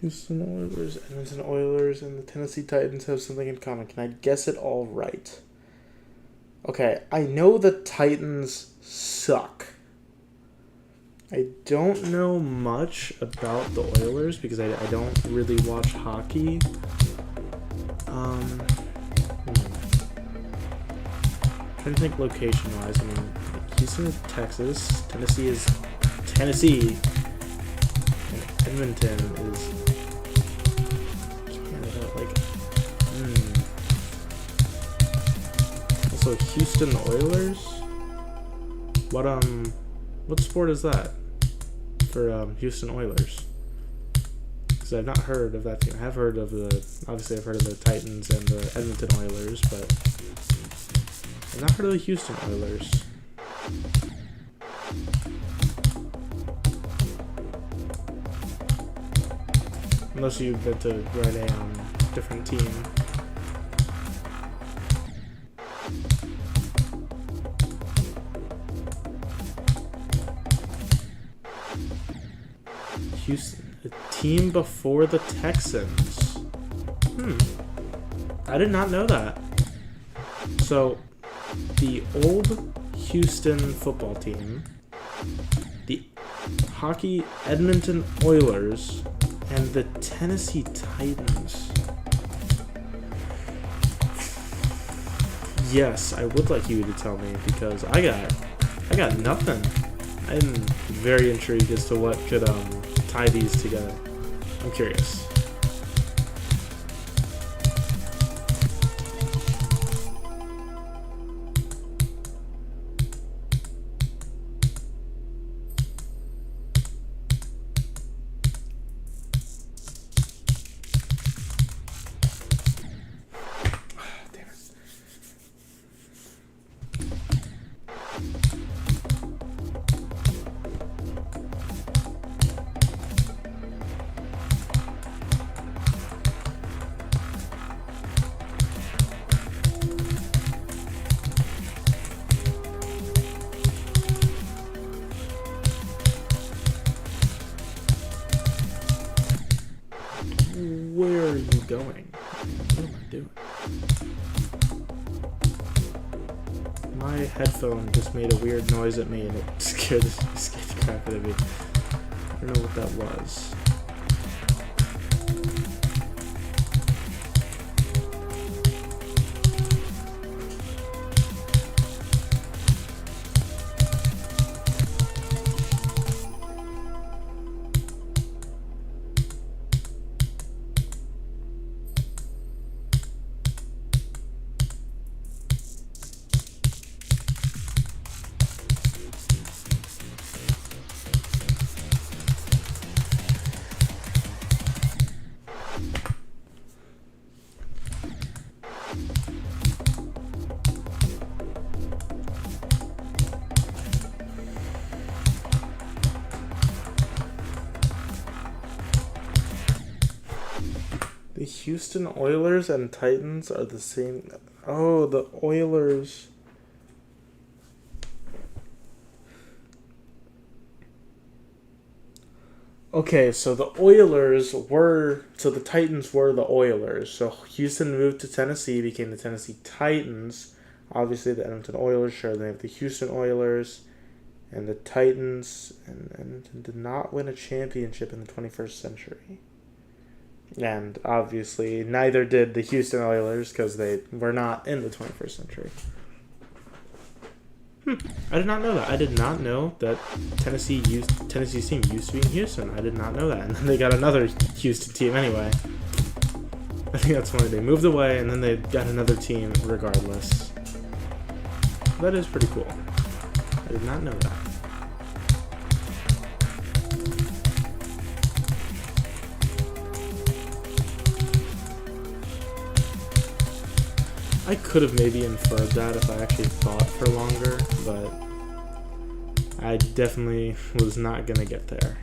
Houston Oilers, Edmonton Oilers, and the Tennessee Titans have something in common. Can I guess it all right? Okay, I know the Titans suck. I don't know much about the Oilers because I don't really watch hockey. Trying to think location-wise. I mean, Houston is Texas. Tennessee is Tennessee. And Edmonton is Canada. Like, Also, Houston Oilers. What sport is that for Houston Oilers? Because I've not heard of that team. I have heard of obviously I've heard of the Titans and the Edmonton Oilers, but I've not heard of the Houston Oilers. Unless you've been to ride a different team. Houston, a team before the Texans. I did not know that. So, the old Houston football team, the hockey Edmonton Oilers, and the Tennessee Titans. Yes, I would like you to tell me because I got nothing. I'm very intrigued as to what could tie these together. I'm curious. Where are you going? What am I doing? My headphone just made a weird noise at me and it scared the crap out of me. I don't know what that was. Houston Oilers and Titans are the same. Oh, the Oilers. Okay, so the Titans were the Oilers. So Houston moved to Tennessee, became the Tennessee Titans. Obviously, the Edmonton Oilers share the name of the Houston Oilers. And the Titans and did not win a championship in the 21st century. And obviously, neither did the Houston Oilers because they were not in the 21st century. I did not know that. I did not know that Tennessee's team used to be in Houston. I did not know that. And then they got another Houston team anyway. I think that's funny. They moved away and then they got another team regardless. That is pretty cool. I did not know that. I could have maybe inferred that if I actually thought for longer, but I definitely was not going to get there.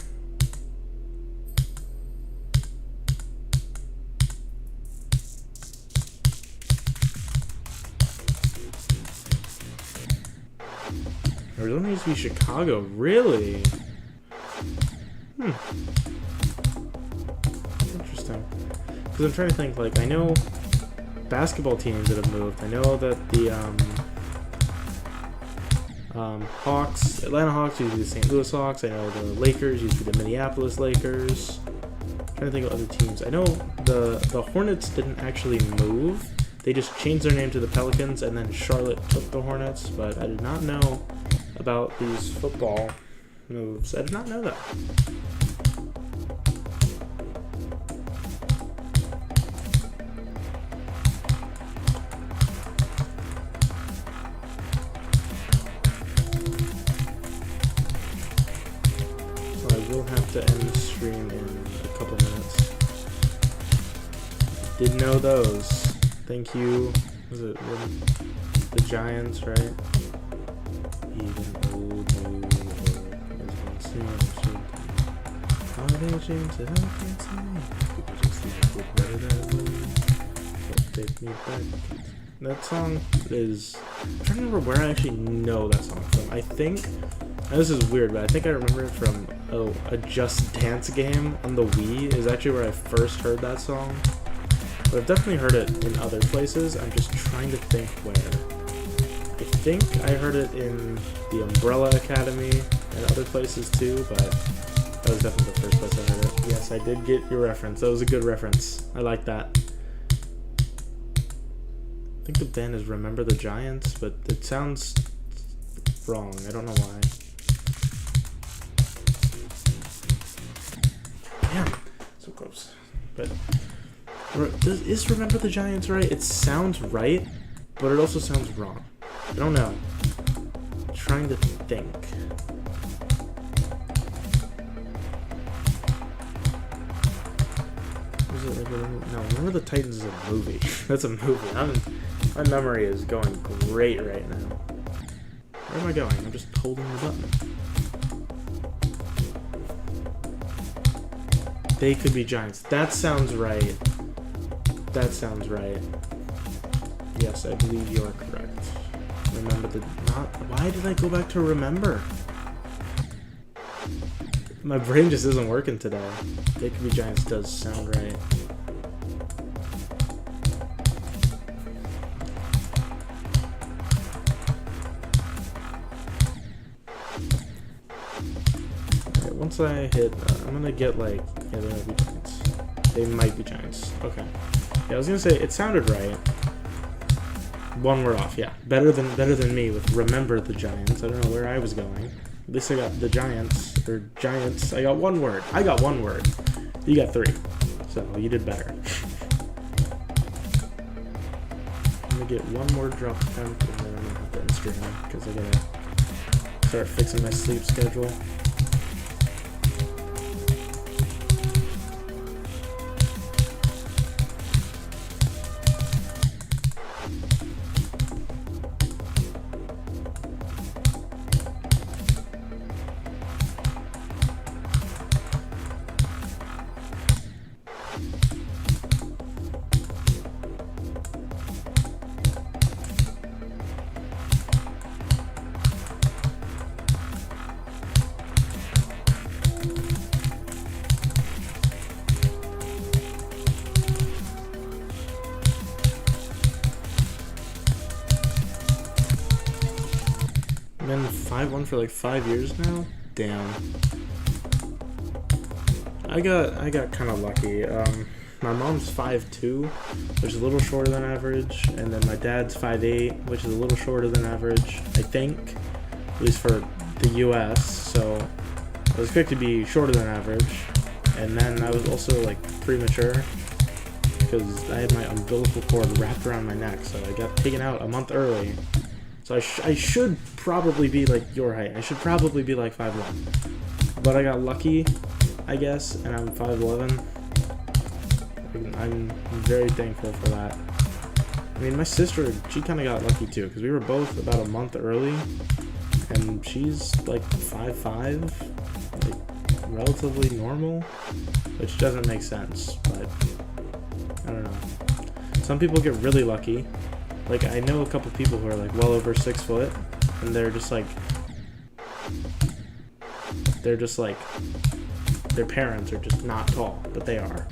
Arizona used to be Chicago, really? Interesting. Because I'm trying to think, like, I know basketball teams that have moved. I know that the Atlanta Hawks used to be the St. Louis Hawks. I know the Lakers used to be the Minneapolis Lakers. I'm trying to think of other teams. I know the Hornets didn't actually move. They just changed their name to the Pelicans, and then Charlotte took the Hornets. But I did not know about these football moves. I did not know that. We'll have to end the stream in a couple minutes. Didn't know those. Thank you. Was it the Giants, right? Even old new Are they James that I can't say? People just think it better that way. So take me back. That song is... I'm trying to remember where I actually know that song from. I think... Now this is weird, but I think I remember it from a Just Dance game on the Wii is actually where I first heard that song. But I've definitely heard it in other places. I'm just trying to think where. I think I heard it in the Umbrella Academy and other places too, but that was definitely the first place I heard it. Yes, I did get your reference. That was a good reference. I like that. I think the band is Remember the Giants, but it sounds wrong. I don't know why. Damn, so close. But is Remember the Giants right? It sounds right, but it also sounds wrong. I don't know. I'm trying to think. Was it like no? Remember the Titans is a movie. That's a movie. My memory is going great right now. Where am I going? I'm just holding the button. They could be giants. That sounds right. That sounds right. Yes, I believe you are correct. Remember the not. Why did I go back to remember? My brain just isn't working today. They could be giants does sound right. Alright, once I hit, I'm gonna get like, yeah, they might be giants. They might be giants. Okay. Yeah, I was gonna say it sounded right. One word off, yeah. Better than me with remember the Giants. I don't know where I was going. At least I got the Giants, or Giants. I got one word. I got one word. You got three. So, you did better. I'm gonna get one more drop attempt, and then I'm gonna have to end stream, because I gotta start fixing my sleep schedule. been 5-1 for like 5 years now. Damn. I got kind of lucky. My mom's 5'2", which is a little shorter than average, and then my dad's 5'8", which is a little shorter than average, I think, at least for the U.S. So I was quick to be shorter than average, and then I was also like premature because I had my umbilical cord wrapped around my neck, so I got taken out a month early. So I should probably be like your height. I should probably be like 5'1", but I got lucky, I guess, and I'm 5'11". I'm very thankful for that. I mean, my sister, she kind of got lucky too, because we were both about a month early, and she's like 5'5", like relatively normal, which doesn't make sense, but I don't know. Some people get really lucky. Like, I know a couple people who are like well over 6 foot, and they're just like their parents are just not tall, but they are.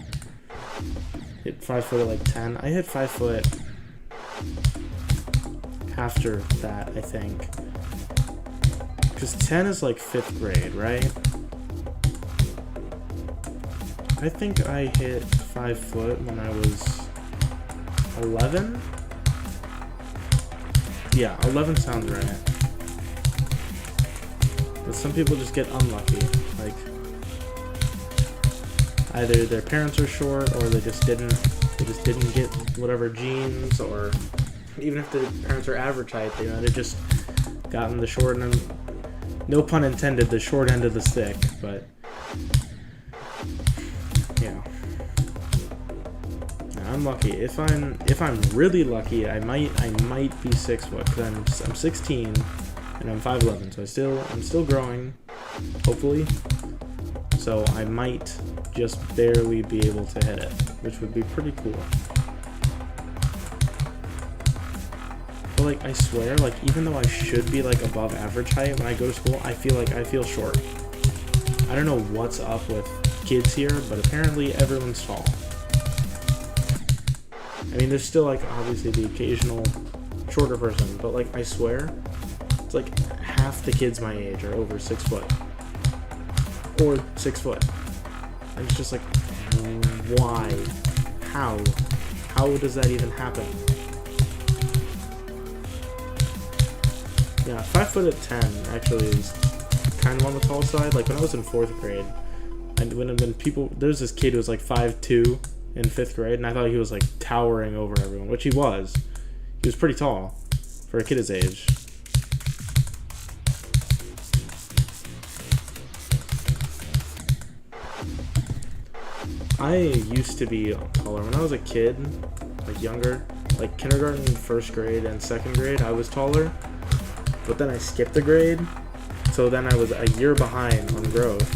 Hit 5 foot at like 10. I hit 5 foot after that, I think. Because 10 is like 5th grade, right? I think I hit 5 foot when I was 11? Yeah, 11 sounds right. But some people just get unlucky. Like, either their parents are short, or they just didn't get whatever genes, or even if their parents are average height, you know, they just gotten the short end, no pun intended, the short end of the stick. But yeah, I'm lucky. If I'm really lucky, I might be 6 foot, because I'm 16 and I'm 5'11", so I'm still growing, hopefully. So I might just barely be able to hit it, which would be pretty cool. But like, I swear, like, even though I should be like above average height when I go to school, I feel short. I don't know what's up with kids here, but apparently everyone's tall. I mean, there's still like obviously the occasional shorter person, but like, I swear, it's like half the kids my age are over 6 foot. Or 6 foot. And it's just like, why? How? How does that even happen? Yeah, 5 foot at 10 actually is kind of on the tall side. Like, when I was in 4th grade, and when people, there's this kid who was like 5'2" in 5th grade, and I thought he was like towering over everyone, which he was. He was pretty tall for a kid his age. I used to be taller. When I was a kid, like younger, like kindergarten, 1st grade, and 2nd grade, I was taller. But then I skipped a grade, so then I was a year behind on growth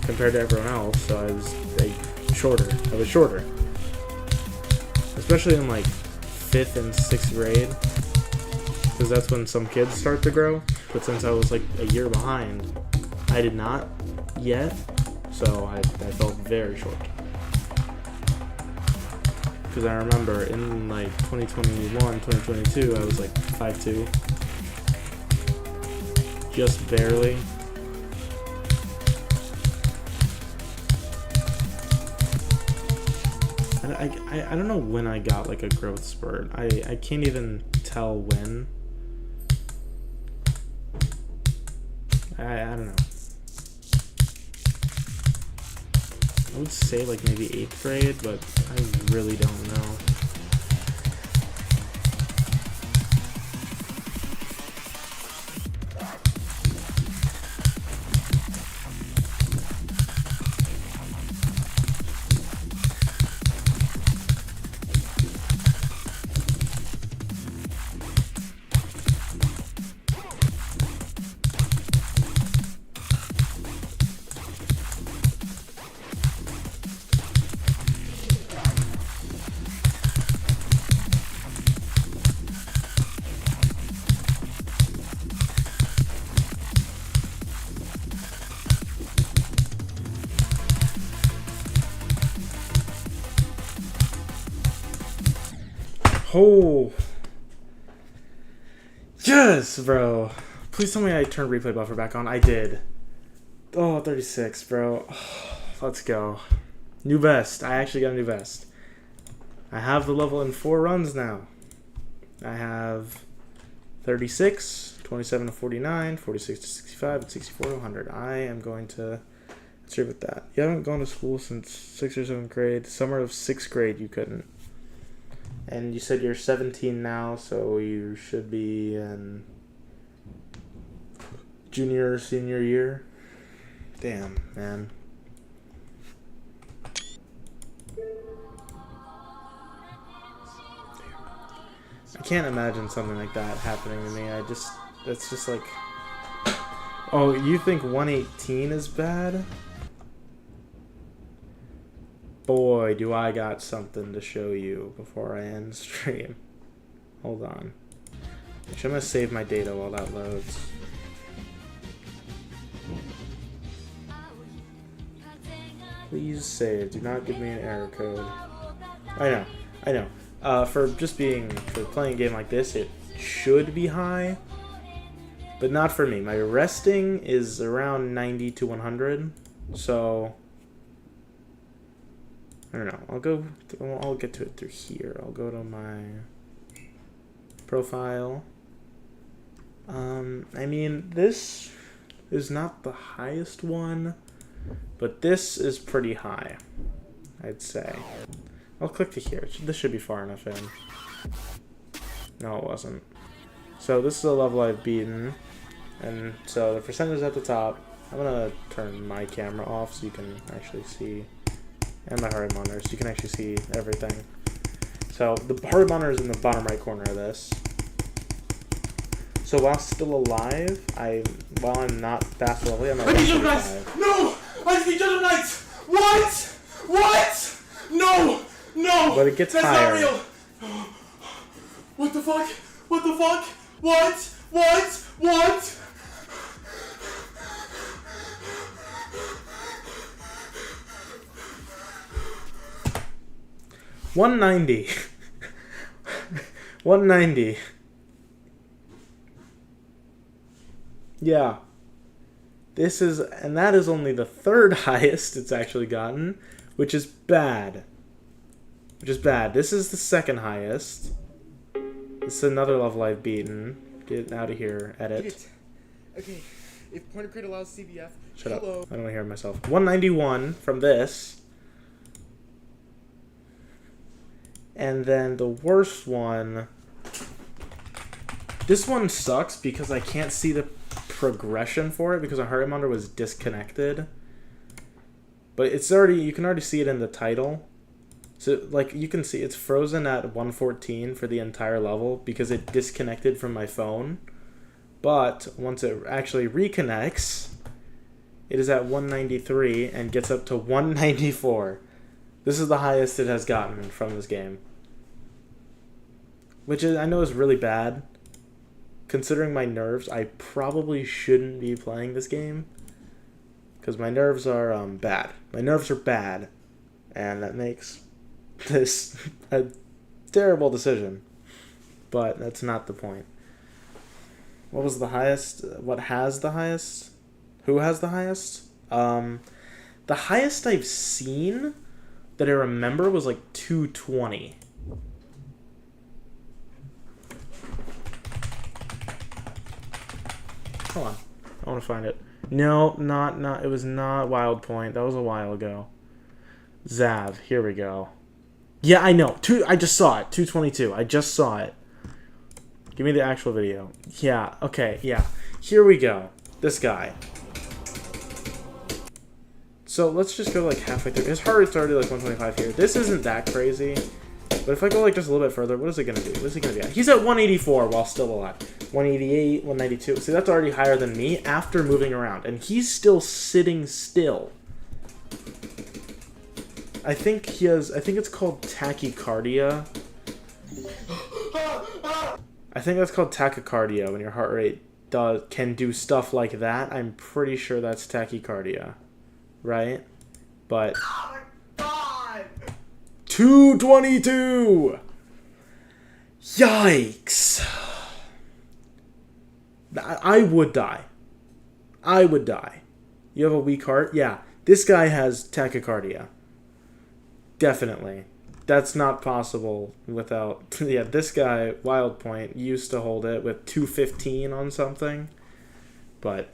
compared to everyone else, so I was shorter. I was shorter. Especially in like 5th and 6th grade, because that's when some kids start to grow. But since I was like a year behind, I did not yet. So I felt very short. Because I remember in like 2021, 2022, I was like 5'2". Just barely. I don't know when I got like a growth spurt. I can't even tell when. I don't know. I would say like maybe 8th grade, but I really don't know. Oh. Yes, bro. Please tell me I turned replay buffer back on. I did. Oh, 36, bro. Let's go. New vest. I actually got a new vest. I have the level in 4 runs now. I have 36, 27 to 49, 46 to 65, and 64 to 100. I am going to start with that. You haven't gone to school since 6th or 7th grade. Summer of 6th grade you couldn't. And you said you're 17 now, so you should be in junior or senior year. Damn, man. I can't imagine something like that happening to me. It's just like... Oh, you think 118 is bad? Boy, do I got something to show you before I end stream. Hold on. Actually, I'm going to save my data while that loads. Please save. Do not give me an error code. I know. For playing a game like this, it should be high, but not for me. My resting is around 90 to 100, so I don't know. I'll get to it through here. I'll go to my profile. I mean, this is not the highest one, but this is pretty high, I'd say. I'll click to here. This should be far enough in. No, it wasn't. So this is a level I've beaten. And so the percentage is at the top. I'm going to turn my camera off so you can actually see. And my heart monitor so you can actually see everything. So the heart monitor is in the bottom right corner of this. So while still alive, while I'm not fast level, I'm at 135. No! I speak Judgment Knights! What? No! But it gets That's higher. Not real. What the fuck? What? 190. 190. Yeah. And that is only the 3rd highest it's actually gotten, which is bad. This is the 2nd highest. This is another level I've beaten. Get out of here. Edit. Okay. If Point of Crate allows CBF, Shut up. I don't want to hear myself. 191 from this. And then the worst one. This one sucks because I can't see the progression for it because our heart monitor was disconnected. But you can already see it in the title. So, like, you can see it's frozen at 114 for the entire level because it disconnected from my phone. But once it actually reconnects, it is at 193 and gets up to 194. This is the highest it has gotten from this game. Which I know is really bad. Considering my nerves, I probably shouldn't be playing this game. Because my nerves are bad. My nerves are bad. And that makes this a terrible decision. But that's not the point. What was the highest? What has the highest? Who has the highest? The highest I've seen that I remember was like 220. Hold on. I want to find it. No, not. It was not Wild Point. That was a while ago. Zav. Here we go. Yeah, I know. I just saw it. 222. I just saw it. Give me the actual video. Yeah. Okay. Yeah. Here we go. This guy. So let's just go like halfway through. His heart rate's already like 125 here. This isn't that crazy. But if I go like just a little bit further, what is it going to do? What is he going to be at? He's at 184 while still alive. 188, 192. See, that's already higher than me after moving around. And he's still sitting still. I think it's called tachycardia. I think that's called tachycardia when your heart rate can do stuff like that. I'm pretty sure that's tachycardia. Right? But... Oh my god! 222! Yikes! I would die. I would die. You have a weak heart? Yeah. This guy has tachycardia. Definitely. That's not possible without... Yeah, this guy, Wild Point, used to hold it with 215 on something. But,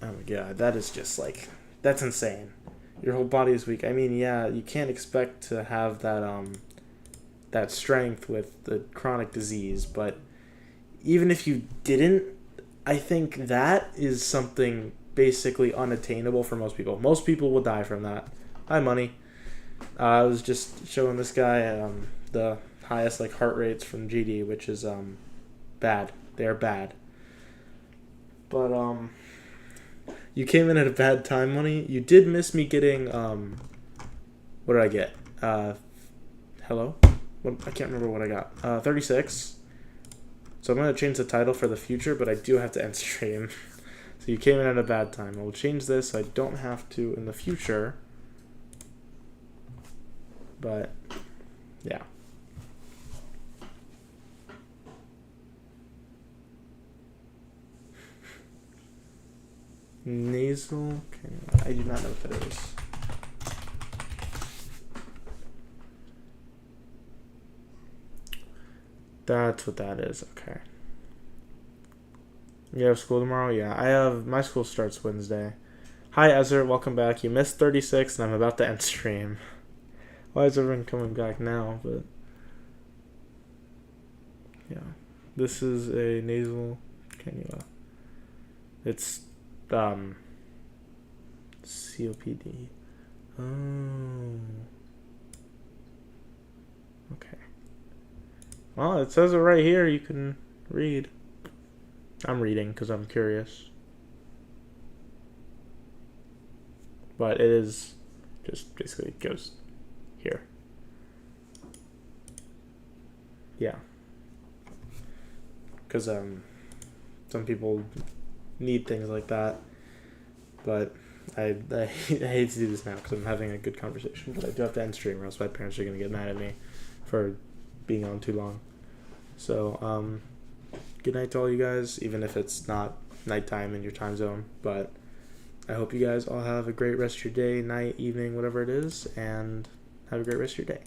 oh my god, that is just like... That's insane. Your whole body is weak. I mean, yeah, you can't expect to have that strength with the chronic disease, but even if you didn't, I think that is something basically unattainable for most people. Most people will die from that. Hi, money. I was just showing this guy the highest like heart rates from GD, which is bad. They are bad. But you came in at a bad time, money. You did miss me getting what did I get? Hello? I can't remember what I got. 36. So I'm going to change the title for the future, but I do have to end stream. So you came in at a bad time. I will change this so I don't have to in the future. But, yeah. Nasal? I do not know what that is. That's what that is. Okay. You have school tomorrow? Yeah, I have. My school starts Wednesday. Hi, Ezra. Welcome back. You missed 36, and I'm about to end stream. Why is everyone coming back now? But yeah, this is a nasal cannula. It's COPD. Oh. Okay. Well, it says it right here. You can read. I'm reading because I'm curious. But it is just basically goes here. Yeah. Because some people need things like that. But I hate to do this now because I'm having a good conversation. But I do have to end stream or else my parents are going to get mad at me for being on too long. So, good night to all you guys, even if it's not nighttime in your time zone. But I hope you guys all have a great rest of your day, night, evening, whatever it is, and have a great rest of your day.